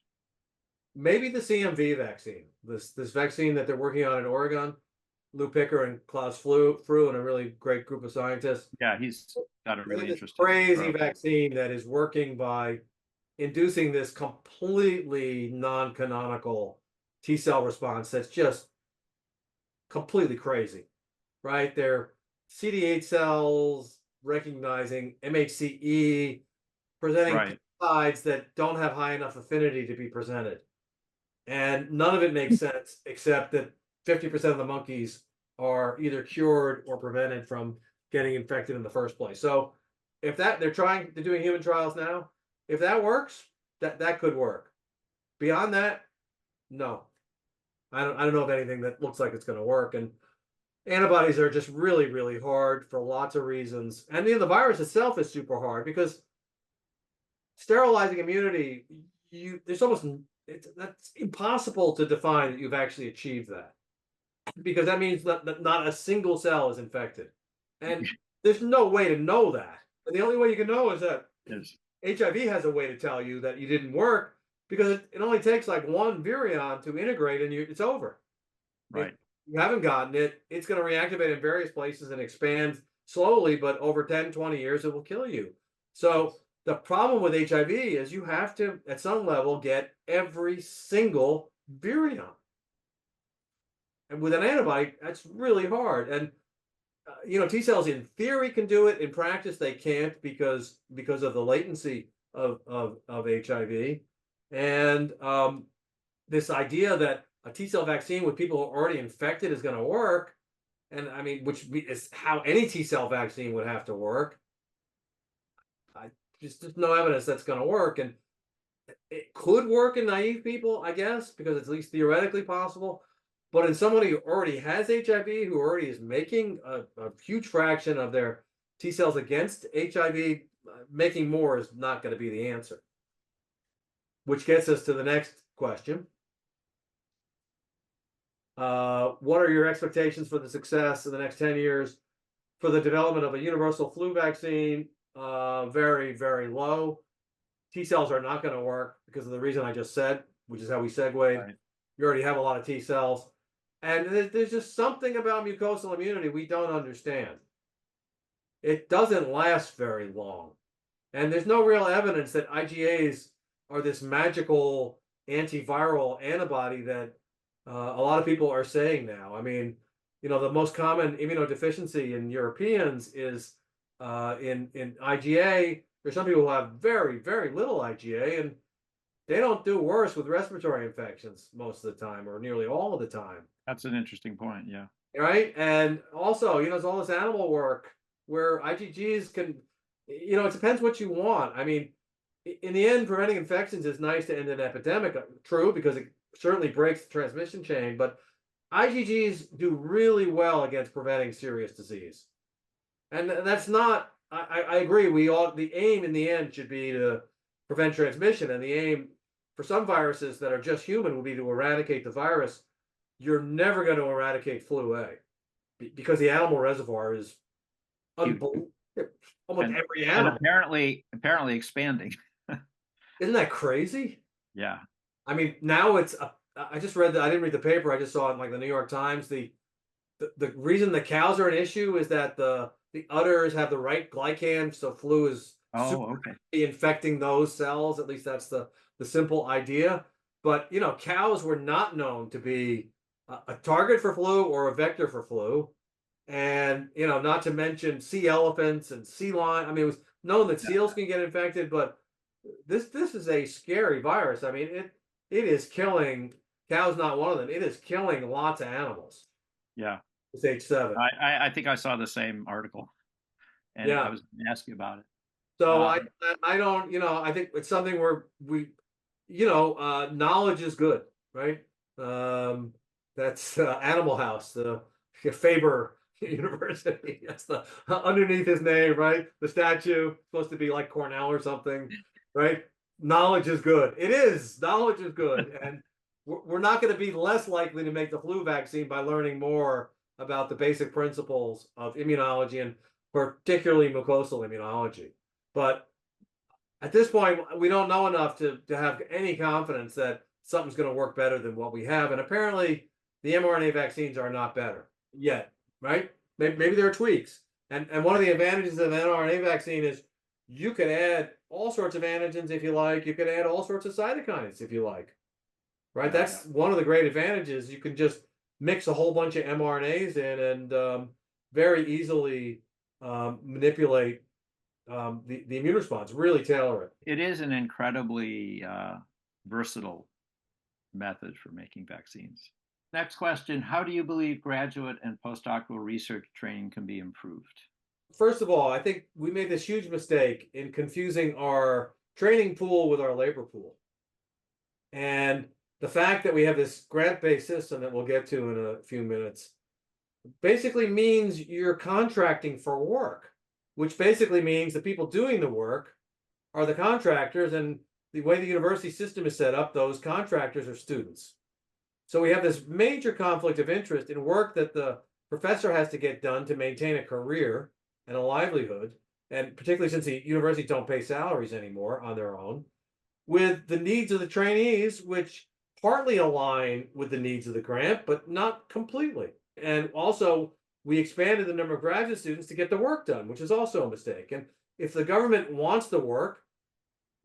Maybe the CMV vaccine, this vaccine that they're working on in Oregon, Lou Picker and Klaus Fru and a really great group of scientists. Yeah, he's got a really interesting crazy vaccine that is working by inducing this completely non-canonical T-cell response that's just completely crazy, right? They're CD8 cells recognizing MHC-E, presenting peptides that don't have high enough affinity to be presented. And none of it makes sense except that 50% of the monkeys are either cured or prevented from getting infected in the first place. So if they're doing human trials now, if that works, that could work. Beyond that, no. I don't know of anything that looks like it's going to work. And antibodies are just really, really hard for lots of reasons. And the virus itself is super hard because sterilizing immunity, that's impossible to define that you've actually achieved that, because that means that not a single cell is infected, and there's no way to know that. And the only way you can know is that HIV has a way to tell you that you didn't work, because it only takes like one virion to integrate and it's over. Right. If you haven't gotten it, it's going to reactivate in various places and expand slowly, but over 10, 20 years, it will kill you. So the problem with HIV is you have to, at some level, get every single virion. And with an antibody, that's really hard. And T cells in theory can do it. In practice, they can't because of the latency of HIV. And this idea that a T cell vaccine with people who are already infected is going to work, and I mean, which is how any T cell vaccine would have to work. There's no evidence that's going to work, and it could work in naive people, I guess, because it's at least theoretically possible. But in somebody who already has HIV, who already is making a huge fraction of their T cells against HIV, making more is not going to be the answer. Which gets us to the next question. What are your expectations for the success in the next 10 years for the development of a universal flu vaccine? Very, very low. T cells are not going to work because of the reason I just said, which is how we segued. Right. You already have a lot of T cells. And there's just something about mucosal immunity we don't understand. It doesn't last very long. And there's no real evidence that IgAs are this magical antiviral antibody that a lot of people are saying now. I mean, the most common immunodeficiency in Europeans is in IgA. There's some people who have very, very little IgA, and they don't do worse with respiratory infections most of the time, or nearly all of the time. That's an interesting point, yeah. Right? And also, there's all this animal work where IgGs can, it depends what you want. I mean, in the end, preventing infections is nice to end an epidemic, true, because it certainly breaks the transmission chain, but IgGs do really well against preventing serious disease. And that's not, I agree, the aim in the end should be to prevent transmission, and the aim for some viruses that are just human would be to eradicate the virus. You're never going to eradicate flu A because the animal reservoir is unbelievable. Almost every animal. And apparently expanding. Isn't that crazy? Yeah. I mean, now I just read that. I didn't read the paper. I just saw it in like the New York Times. The reason the cows are an issue is that the udders have the right glycan, so flu is infecting those cells. At least that's the simple idea. But cows were not known to be a target for flu or a vector for flu, and not to mention sea elephants and sea lion. I mean, it was known that seals can get infected, but this is a scary virus. I mean, it is killing cows. Not one of them. It is killing lots of animals. Yeah, it's H7. I think I saw the same article, and I was going to ask you about it. So I don't. I think it's something where knowledge is good, right? That's Animal House, the Faber University. That's the underneath his name, right? The statue supposed to be like Cornell or something, right? Knowledge is good. It is. Knowledge is good, and we're not going to be less likely to make the flu vaccine by learning more about the basic principles of immunology, and particularly mucosal immunology. But at this point, we don't know enough to have any confidence that something's going to work better than what we have. And apparently, the mRNA vaccines are not better yet, right? Maybe there are tweaks. And one of the advantages of an mRNA vaccine is you can add all sorts of antigens if you like. You can add all sorts of cytokines if you like, right? That's one of the great advantages. You can just mix a whole bunch of mRNAs in and very easily manipulate the immune response, really tailor it. It is an incredibly versatile method for making vaccines. Next question, how do you believe graduate and postdoctoral research training can be improved? First of all, I think we made this huge mistake in confusing our training pool with our labor pool. And the fact that we have this grant-based system that we'll get to in a few minutes basically means you're contracting for work, which basically means the people doing the work are the contractors, and the way the university system is set up, those contractors are students. So we have this major conflict of interest in work that the professor has to get done to maintain a career and a livelihood, and particularly since the universities don't pay salaries anymore on their own, with the needs of the trainees, which partly align with the needs of the grant, but not completely. And also, we expanded the number of graduate students to get the work done, which is also a mistake. And if the government wants the work,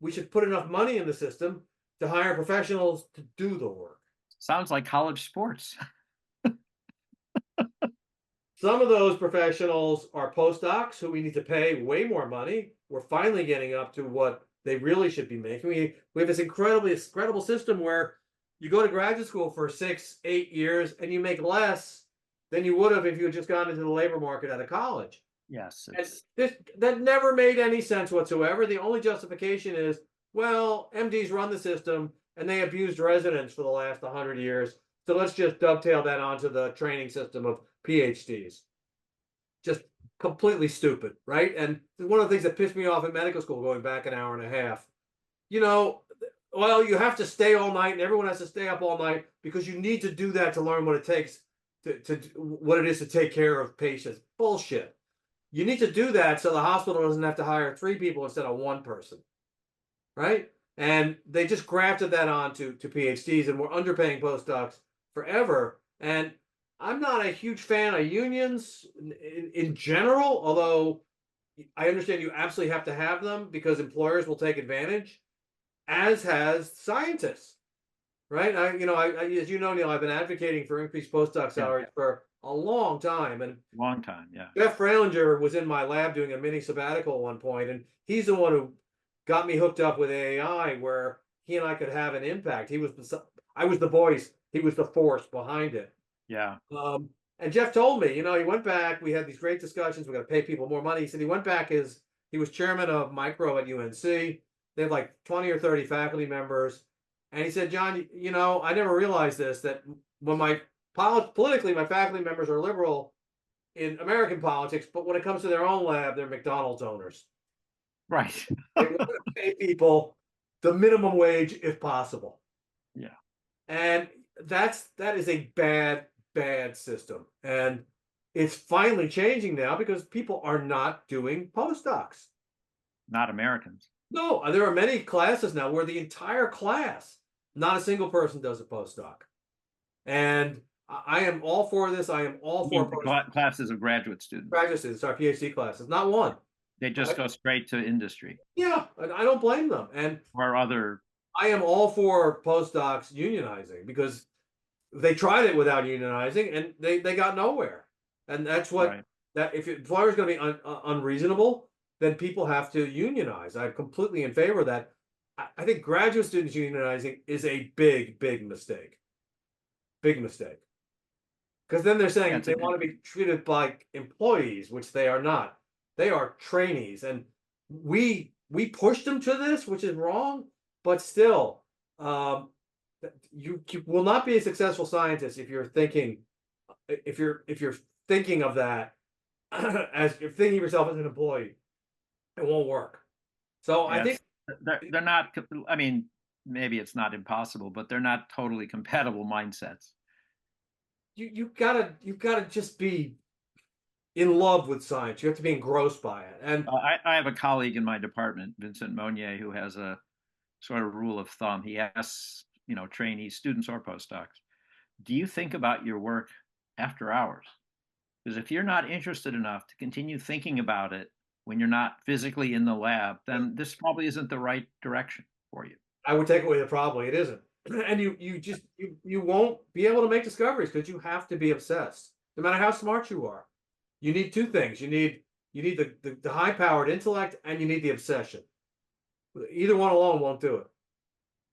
we should put enough money in the system to hire professionals to do the work. Sounds like college sports. Some of those professionals are postdocs who we need to pay way more money. We're finally getting up to what they really should be making. We have this incredible system where you go to graduate school for 6, 8 years and you make less than you would have if you had just gone into the labor market out of college. Yes. That never made any sense whatsoever. The only justification is, well, MDs run the system and they abused residents for the last 100 years. So let's just dovetail that onto the training system of PhDs. Just completely stupid, right? And one of the things that pissed me off in medical school, going back an hour and a half, well, you have to stay all night and everyone has to stay up all night because you need to do that to learn what it takes to what it is to take care of patients. Bullshit. You need to do that so the hospital doesn't have to hire 3 people instead of 1 person, right? And they just grafted that on to PhDs, and we're underpaying postdocs forever. And I'm not a huge fan of unions in general, although I understand you absolutely have to have them because employers will take advantage, as has scientists, right? As you know, Neil, I've been advocating for increased postdoc salaries for a long time. And long time, yeah. Jeff Fralinger was in my lab doing a mini sabbatical at one point, and he's the one who got me hooked up with AI, where he and I could have an impact. I was the voice, he was the force behind it. Yeah. And Jeff told me, he went back, we had these great discussions, we're going to pay people more money. He said he went back he was chairman of micro at UNC. They had like 20 or 30 faculty members. And he said, John, I never realized this, that when politically, my faculty members are liberal in American politics, but when it comes to their own lab, they're McDonald's owners. Right. They want to pay people the minimum wage if possible. Yeah. And that is a bad system. And it's finally changing now because people are not doing postdocs. Not Americans. No, there are many classes now where the entire class, not a single person does a postdoc. And I am all for this. I am all for classes of graduate students. Graduate students, our PhD classes, not one. They just go straight to industry. Yeah, I don't blame them. And or other. I am all for postdocs unionizing because they tried it without unionizing and they got nowhere. And that's what that if employers going to be unreasonable, then people have to unionize. I'm completely in favor of that. I think graduate students unionizing is a big mistake. Big mistake. Because then they're saying they want to be treated like employees, which they are not. They are trainees, and we pushed them to this, which is wrong. But still, you will not be a successful scientist if you're thinking of that as you're thinking of yourself as an employee. It won't work. So I think they're not. I mean, maybe it's not impossible, but they're not totally compatible mindsets. You gotta just be in love with science. You have to be engrossed by it. And I have a colleague in my department, Vincent Monnier, who has a sort of rule of thumb. He asks, trainees, students or postdocs, do you think about your work after hours? Because if you're not interested enough to continue thinking about it when you're not physically in the lab, then this probably isn't the right direction for you. I would take away the problem. It isn't. And you won't be able to make discoveries because you have to be obsessed, no matter how smart you are. You need 2 things. You need the high-powered intellect, and you need the obsession. Either one alone won't do it,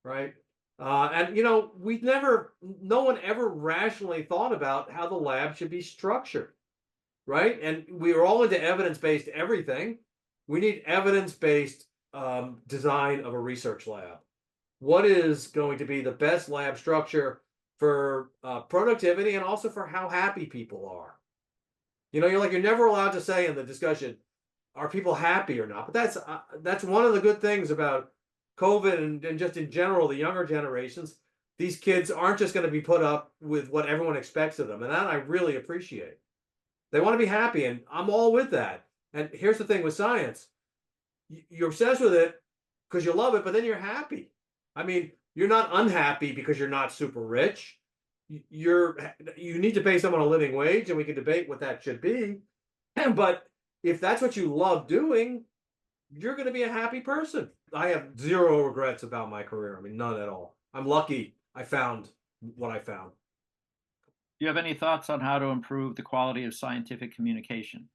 right? And no one ever rationally thought about how the lab should be structured, right? And we are all into evidence-based everything. We need evidence-based design of a research lab. What is going to be the best lab structure for productivity and also for how happy people are? You're never allowed to say in the discussion, are people happy or not? But that's one of the good things about COVID and just in general, the younger generations. These kids aren't just going to be put up with what everyone expects of them, and that I really appreciate. They want to be happy, and I'm all with that. And here's the thing with science: you're obsessed with it because you love it, but then you're happy. I mean, you're not unhappy because you're not super rich. You need to pay someone a living wage, and we can debate what that should be. But if that's what you love doing, you're going to be a happy person. I have zero regrets about my career. I mean, none at all. I'm lucky I found what I found. Do you have any thoughts on how to improve the quality of scientific communication?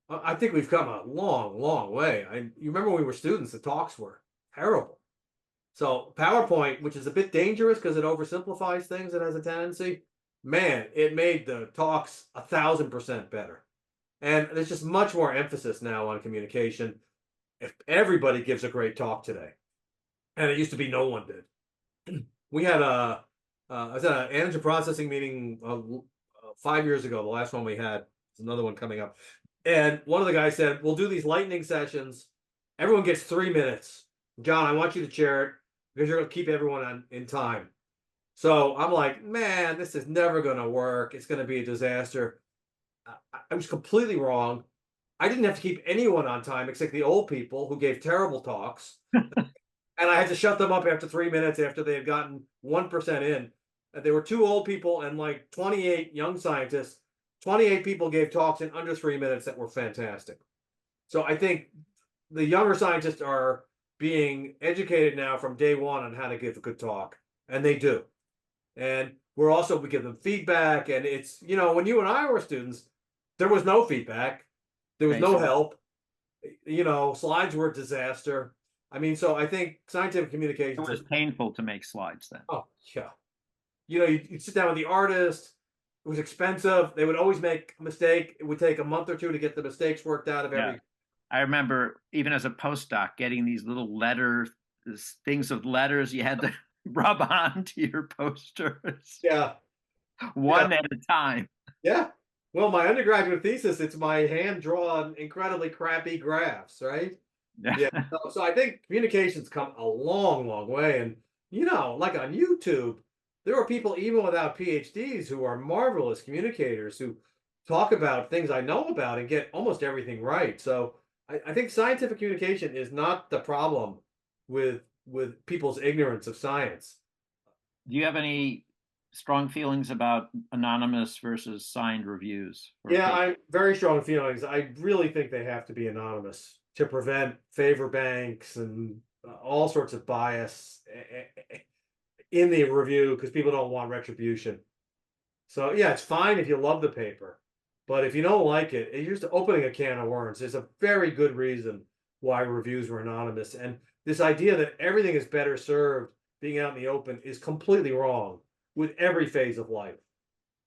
I think we've come a long, long way. You remember when we were students, the talks were terrible. So PowerPoint, which is a bit dangerous because it oversimplifies things, it has a tendency, man, it made the talks 1,000% better. And there's just much more emphasis now on communication. If everybody gives a great talk today, and it used to be no one did. We had I was at an antigen processing meeting 5 years ago. The last one we had, there's another one coming up. And one of the guys said, we'll do these lightning sessions. Everyone gets 3 minutes. John, I want you to chair it because you're going to keep everyone in time. So I'm like, man, this is never going to work. It's going to be a disaster. I was completely wrong. I didn't have to keep anyone on time except the old people who gave terrible talks. And I had to shut them up after 3 minutes after they had gotten 1% in. And there were 2 old people and like 28 young scientists. 28 people gave talks in under 3 minutes that were fantastic. So I think the younger scientists are being educated now from day one on how to give a good talk, and they do. And we give them feedback, and it's, when you and I were students, there was no feedback, there was no help, slides were a disaster. I mean, so I think scientific communication. It was painful to make slides then. Oh, yeah. You'd sit down with the artist. It was expensive. They would always make a mistake. It would take a month or two to get the mistakes worked out of every. I remember even as a postdoc getting these little things of letters you had to rub onto your posters. Yeah. One at a time. Yeah. Well, my undergraduate thesis, it's my hand-drawn, incredibly crappy graphs, right? Yeah. So I think communications come a long, long way. And, like on YouTube, there are people even without PhDs who are marvelous communicators who talk about things I know about and get almost everything right. So I think scientific communication is not the problem with people's ignorance of science. Do you have any strong feelings about anonymous versus signed reviews? Yeah, I very strong feelings. I really think they have to be anonymous to prevent favor banks and all sorts of bias in the review because people don't want retribution. So yeah, it's fine if you love the paper, but if you don't like it, you're just opening a can of worms. There's a very good reason why reviews were anonymous. And this idea that everything is better served being out in the open is completely wrong with every phase of life.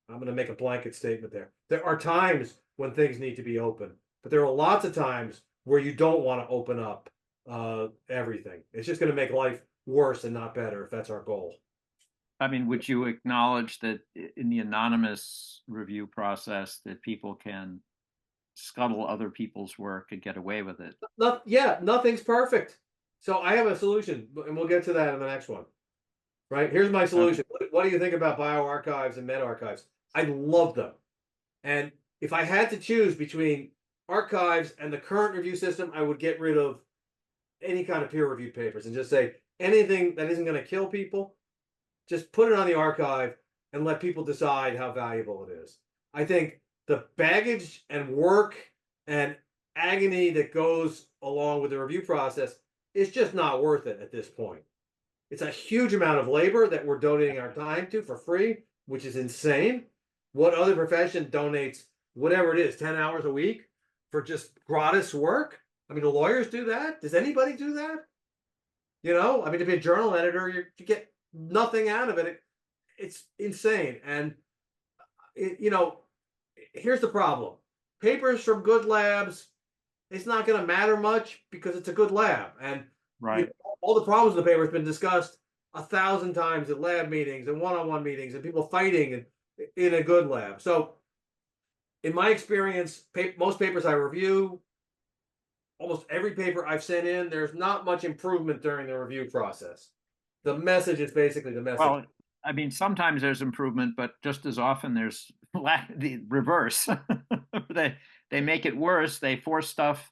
I'm going to make a blanket statement there. There are times when things need to be open, but there are lots of times where you don't want to open up everything. It's just going to make life worse and not better if that's our goal. I mean, would you acknowledge that in the anonymous review process that people can scuttle other people's work and get away with it? Nothing's perfect. So I have a solution, and we'll get to that in the next one. Right? Here's my solution. Okay. What do you think about bioarchives and meta-archives? I love them. And if I had to choose between archives and the current review system, I would get rid of any kind of peer-reviewed papers and just say anything that isn't going to kill people, just put it on the archive and let people decide how valuable it is. I think the baggage and work and agony that goes along with the review process is just not worth it at this point. It's a huge amount of labor that we're donating our time to for free, which is insane. What other profession donates whatever it is, 10 hours a week for just gratis work? I mean, the lawyers do that. Does anybody do that? I mean, to be a journal editor, you get nothing out of it. It's insane. And you know, here's the problem: papers from good labs, it's not going to matter much because it's a good lab, and you Right. know, all the problems with the paper has been discussed 1,000 times at lab meetings and one-on-one meetings and people fighting in a good lab. So, in my experience, most papers I review, almost every paper I've sent in, there's not much improvement during the review process. The message is basically the message. Well, I mean, sometimes there's improvement, but just as often there's the reverse. they they make it worse. They force stuff.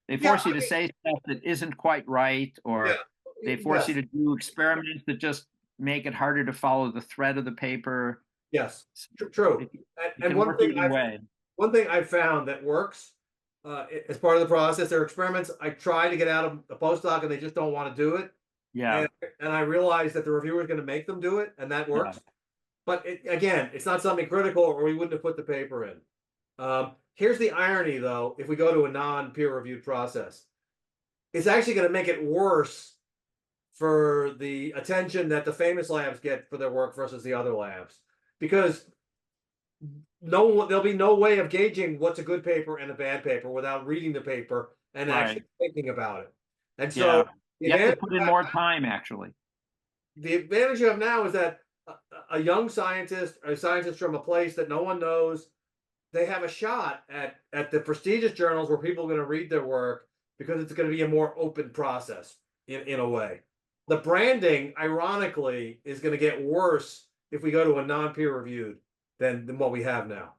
They Yeah, force you to say stuff that isn't quite right, yeah, or they force you yes, to do experiments that just make it harder to follow the thread of the paper. yes, true. It, it And can work either way. one thing I've found that works as part of the process, there are experiments I try to get out of a postdoc and they just don't want to do it. Yeah, And I realize that the reviewer is going to make them do it, and that yeah, works. But again, it's not something critical, or we wouldn't have put the paper in. Here's the irony, though: if we go to a non-peer-reviewed process, it's actually going to make it worse for the attention that the famous labs get for their work versus the other labs, because there'll be no way of gauging what's a good paper and a bad paper without reading the paper and right. actually thinking about it. And Yeah, so the you have to advantage put in more time, actually. you have now is that a young scientist, a scientist from a place that no one knows, they have a shot at the prestigious journals where people are going to read their work because it's going to be a more open process in a way. The branding, ironically, is going to get worse if we go to a non-peer reviewed than what we have now.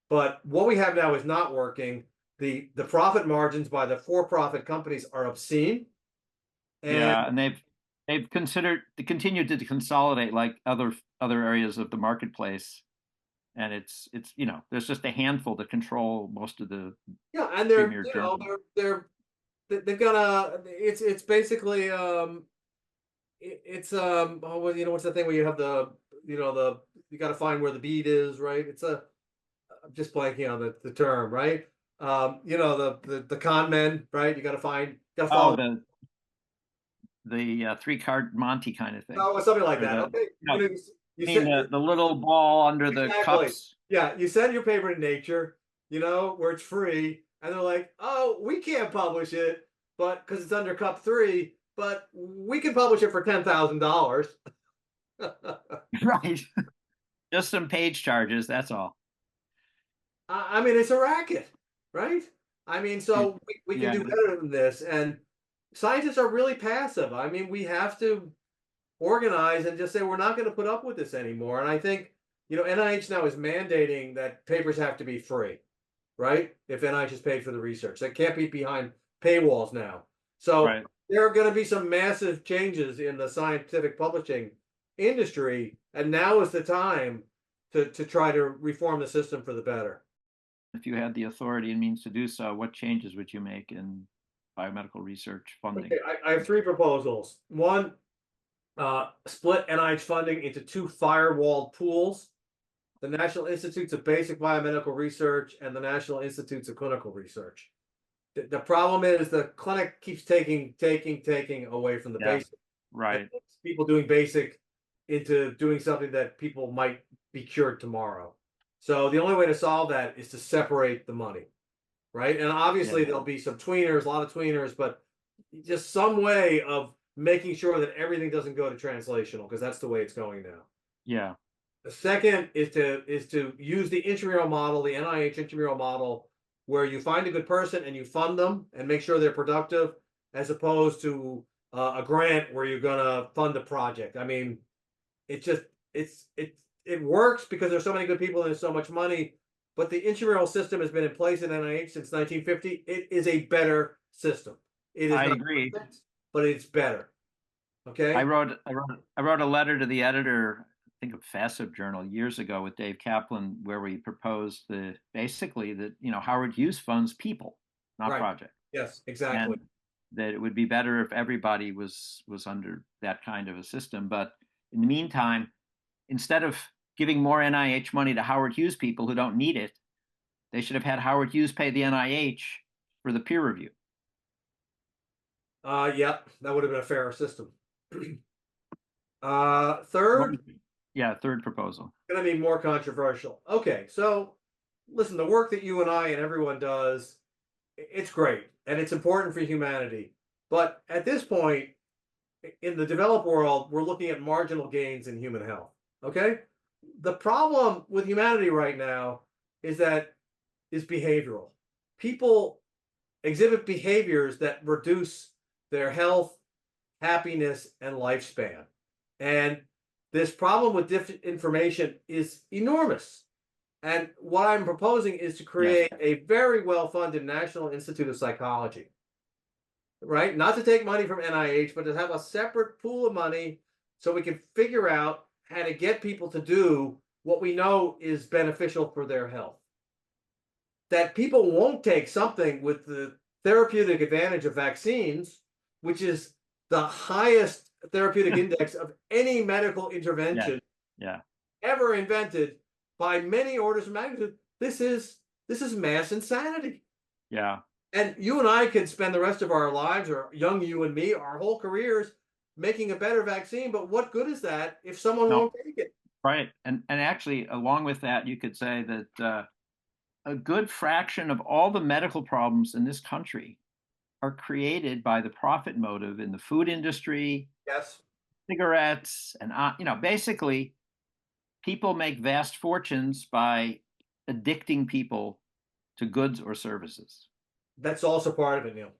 But what we have now is not working. The profit margins by the for-profit companies are obscene. And Yeah, and they've continued to consolidate like other areas of the marketplace, and it's there's just a handful that control most of the yeah, and they're premier you know journals. they've got a it's basically it's oh, well, what's the thing where you have the you got to find where the bead is, right? It's a I'm just blanking on the term, right? The con men, right? You got to Oh, follow. the three card Monty kind of thing, Oh, something like or that. the Okay, you I mean said the little ball under the exactly. cups. Yeah, you send your paper to Nature, where it's free, and they're like, "Oh, we can't publish it, but because it's under Cup 3, but we can publish it for $10,000." Right, just some page charges. That's all. I mean, it's a racket, right? I mean, It, so we can yeah, do better than this, and scientists are really passive. I mean, we have to organize and just say we're not going to put up with this anymore. And I think NIH now is mandating that papers have to be free, right? If NIH is paid for the research, they can't be behind paywalls now. So right. there are going to be some massive changes in the scientific publishing industry, and now is the time to try to reform the system for the better. If you had the authority and means to do so, what changes would you make in biomedical research funding? Okay, I have three proposals. One, split NIH funding into two firewalled pools: the National Institutes of Basic Biomedical Research and the National Institutes of Clinical Research. The problem is the clinic keeps taking away from the Yeah, basic, and right. people doing basic into doing something that people might be cured tomorrow. So the only way to solve that is to separate the money, right? And Yeah, obviously there'll be some tweeners, a lot of tweeners, but just some way of making sure that everything doesn't go to translational, because that's the way it's going now. yeah, The second is to use the intramural model, the NIH intramural model, where you find a good person and you fund them and make sure they're productive, as opposed to a grant where you're gonna fund a project. I mean, it just it works because there's so many good people and there's so much money. But the intramural system has been in place in NIH since 1950. It is a better system. It is I not agree. perfect, but it's better. I Okay. wrote I wrote I wrote a letter to the editor, I think of FASIB Journal years ago with Dave Kaplan, where we proposed basically that Howard Hughes funds people, not Right. projects, Yes. Exactly. and that it would be better if everybody was under that kind of a system. But in the meantime, instead of giving more NIH money to Howard Hughes people who don't need it, they should have had Howard Hughes pay the NIH for the peer review. Yep. That would have been a fairer system. What Third, was Yeah, third proposal. going to be more controversial. Okay, so listen, the work that you and I and everyone does, it's great and it's important for humanity. But at this point, in the developed world, we're looking at marginal gains in human health. Okay? The problem with humanity right now is that is behavioral. People exhibit behaviors that reduce their health, happiness, and lifespan. And this problem with disinformation is enormous. And what I'm proposing is to Yes. create a very well funded National Institute of Psychology, right? Not to take money from NIH, but to have a separate pool of money so we can figure out how to get people to do what we know is beneficial for their health. That people won't take something with the therapeutic advantage of vaccines, which is the highest therapeutic index of any medical Yeah. intervention Yeah. ever invented by many orders of magnitude. This is mass insanity. Yeah. And you and I can spend the rest of our lives, or young you and me, our whole careers, making a better vaccine. But what good is that if someone No. won't take it? Right. And actually, along with that, you could say that a good fraction of all the medical problems in this country are created by the profit motive in the food industry, Yes, cigarettes, and basically, people make vast fortunes by addicting people to goods or services. that's also part of it, Neil.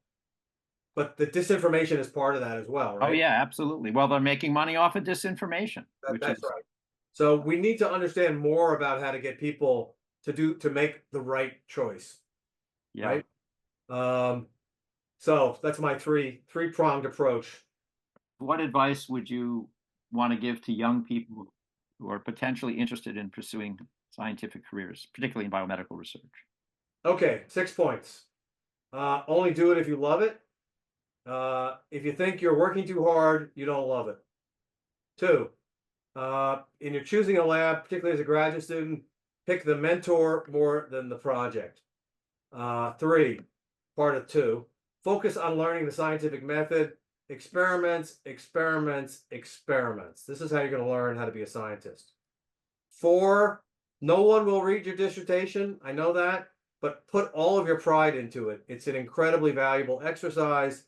But the disinformation is part of that as well, Oh right? yeah, absolutely. Well, they're making money off of disinformation, which That's is right. So we need to understand more about how to get people to make the right choice, yeah. right? So that's my three-pronged approach. What advice would you want to give to young people who are potentially interested in pursuing scientific careers, particularly in biomedical research? Okay, 6 points. Only do it if you love it. If you think you're working too hard, you don't love it. Two, and you're choosing a lab, particularly as a graduate student, pick the mentor more than the project. Three, part of two, focus on learning the scientific method. Experiments, experiments, experiments. This is how you're going to learn how to be a scientist. Four, no one will read your dissertation. I know that, but put all of your pride into it. It's an incredibly valuable exercise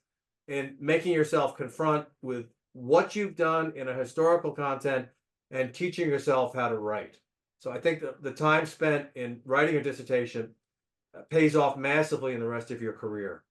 in making yourself confront with what you've done in a historical content and teaching yourself how to write. So I think the time spent in writing a dissertation pays off massively in the rest of your career.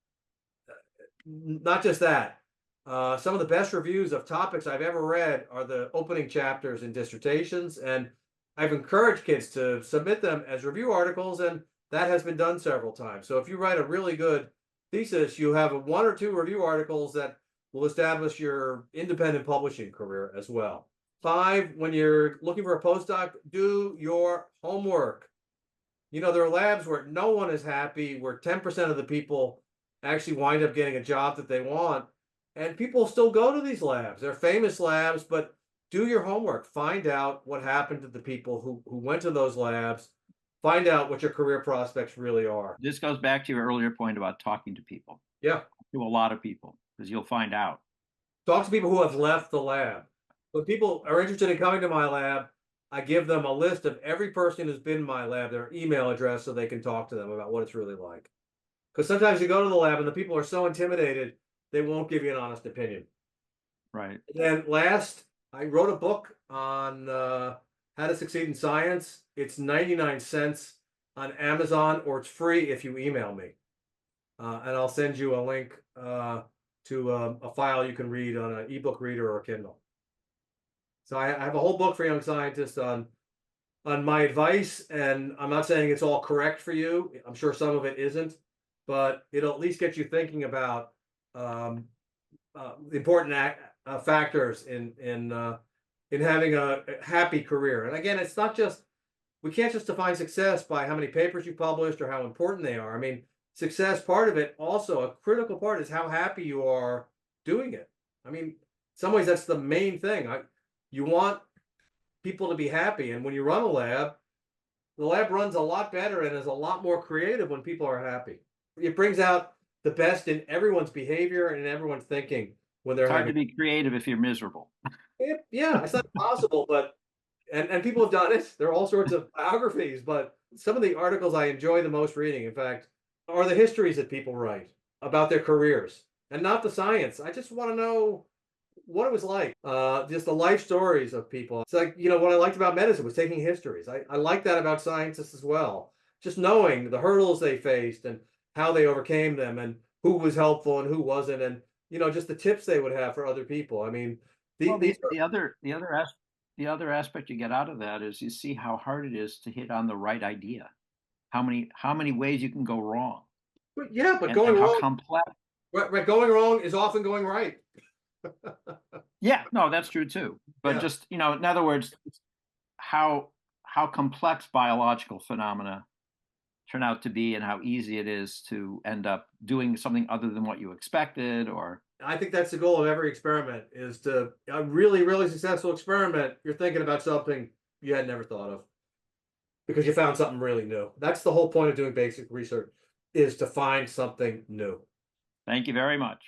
Not just that, some of the best reviews of topics I've ever read are the opening chapters in dissertations, and I've encouraged kids to submit them as review articles, and that has been done several times. So if you write a really good thesis, you have one or two review articles that will establish your independent publishing career as well. Five, when you're looking for a postdoc, do your homework. You know, there are labs where no one is happy, where 10% of the people actually wind up getting a job that they want. And people still go to these labs. They're famous labs, but do your homework. Find out what happened to the people who went to those labs. Find out what your career prospects really are. This goes back to your earlier point about talking to people, Yeah. to a lot of people, because you'll find out. Talk to people who have left the lab. When people are interested in coming to my lab, I give them a list of every person who's been in my lab, their email address, so they can talk to them about what it's really like. Because sometimes you go to the lab and the people are so intimidated, they won't give you an honest opinion. Right. And last, I wrote a book on how to succeed in science. It's 99 cents on Amazon, or it's free if you email me. And I'll send you a link to a file you can read on an ebook reader or a Kindle. So I have a whole book for young scientists on my advice, and I'm not saying it's all correct for you. I'm sure some of it isn't, but it'll at least get you thinking about the important factors in having a happy career. And again, it's not just, we can't just define success by how many papers you published or how important they are. I mean, success, part of it, also a critical part, is how happy you are doing it. I mean, in some ways, that's the main thing. You want people to be happy, and when you run a lab, the lab runs a lot better and is a lot more creative when people are happy. It brings out the best in everyone's behavior and in everyone's thinking when they're It's hard to having. be creative if you're miserable. Yeah, it's not impossible, but and people have done it. There are all sorts of biographies, but some of the articles I enjoy the most reading, in fact, are the histories that people write about their careers and not the science. I just want to know what it was like, just the life stories of people. It's like, what I liked about medicine was taking histories. I like that about scientists as well. Just knowing the hurdles they faced and how they overcame them and who was helpful and who wasn't, and just the tips they would have for other people. I mean, Well, these the other aspect you get out of that is you see how hard it is to hit on the right idea. How many ways you can go wrong, yeah, but and going how wrong, complex. right, going wrong is often going right. Yeah, no, that's true too. But Yeah. just, in other words, how how complex biological phenomena turn out to be, and how easy it is to end up doing something other than what you expected, or I think that's the goal of every experiment, is to a really, really successful experiment. You're thinking about something you had never thought of because you found something really new. That's the whole point of doing basic research, is to find something new. thank you very much.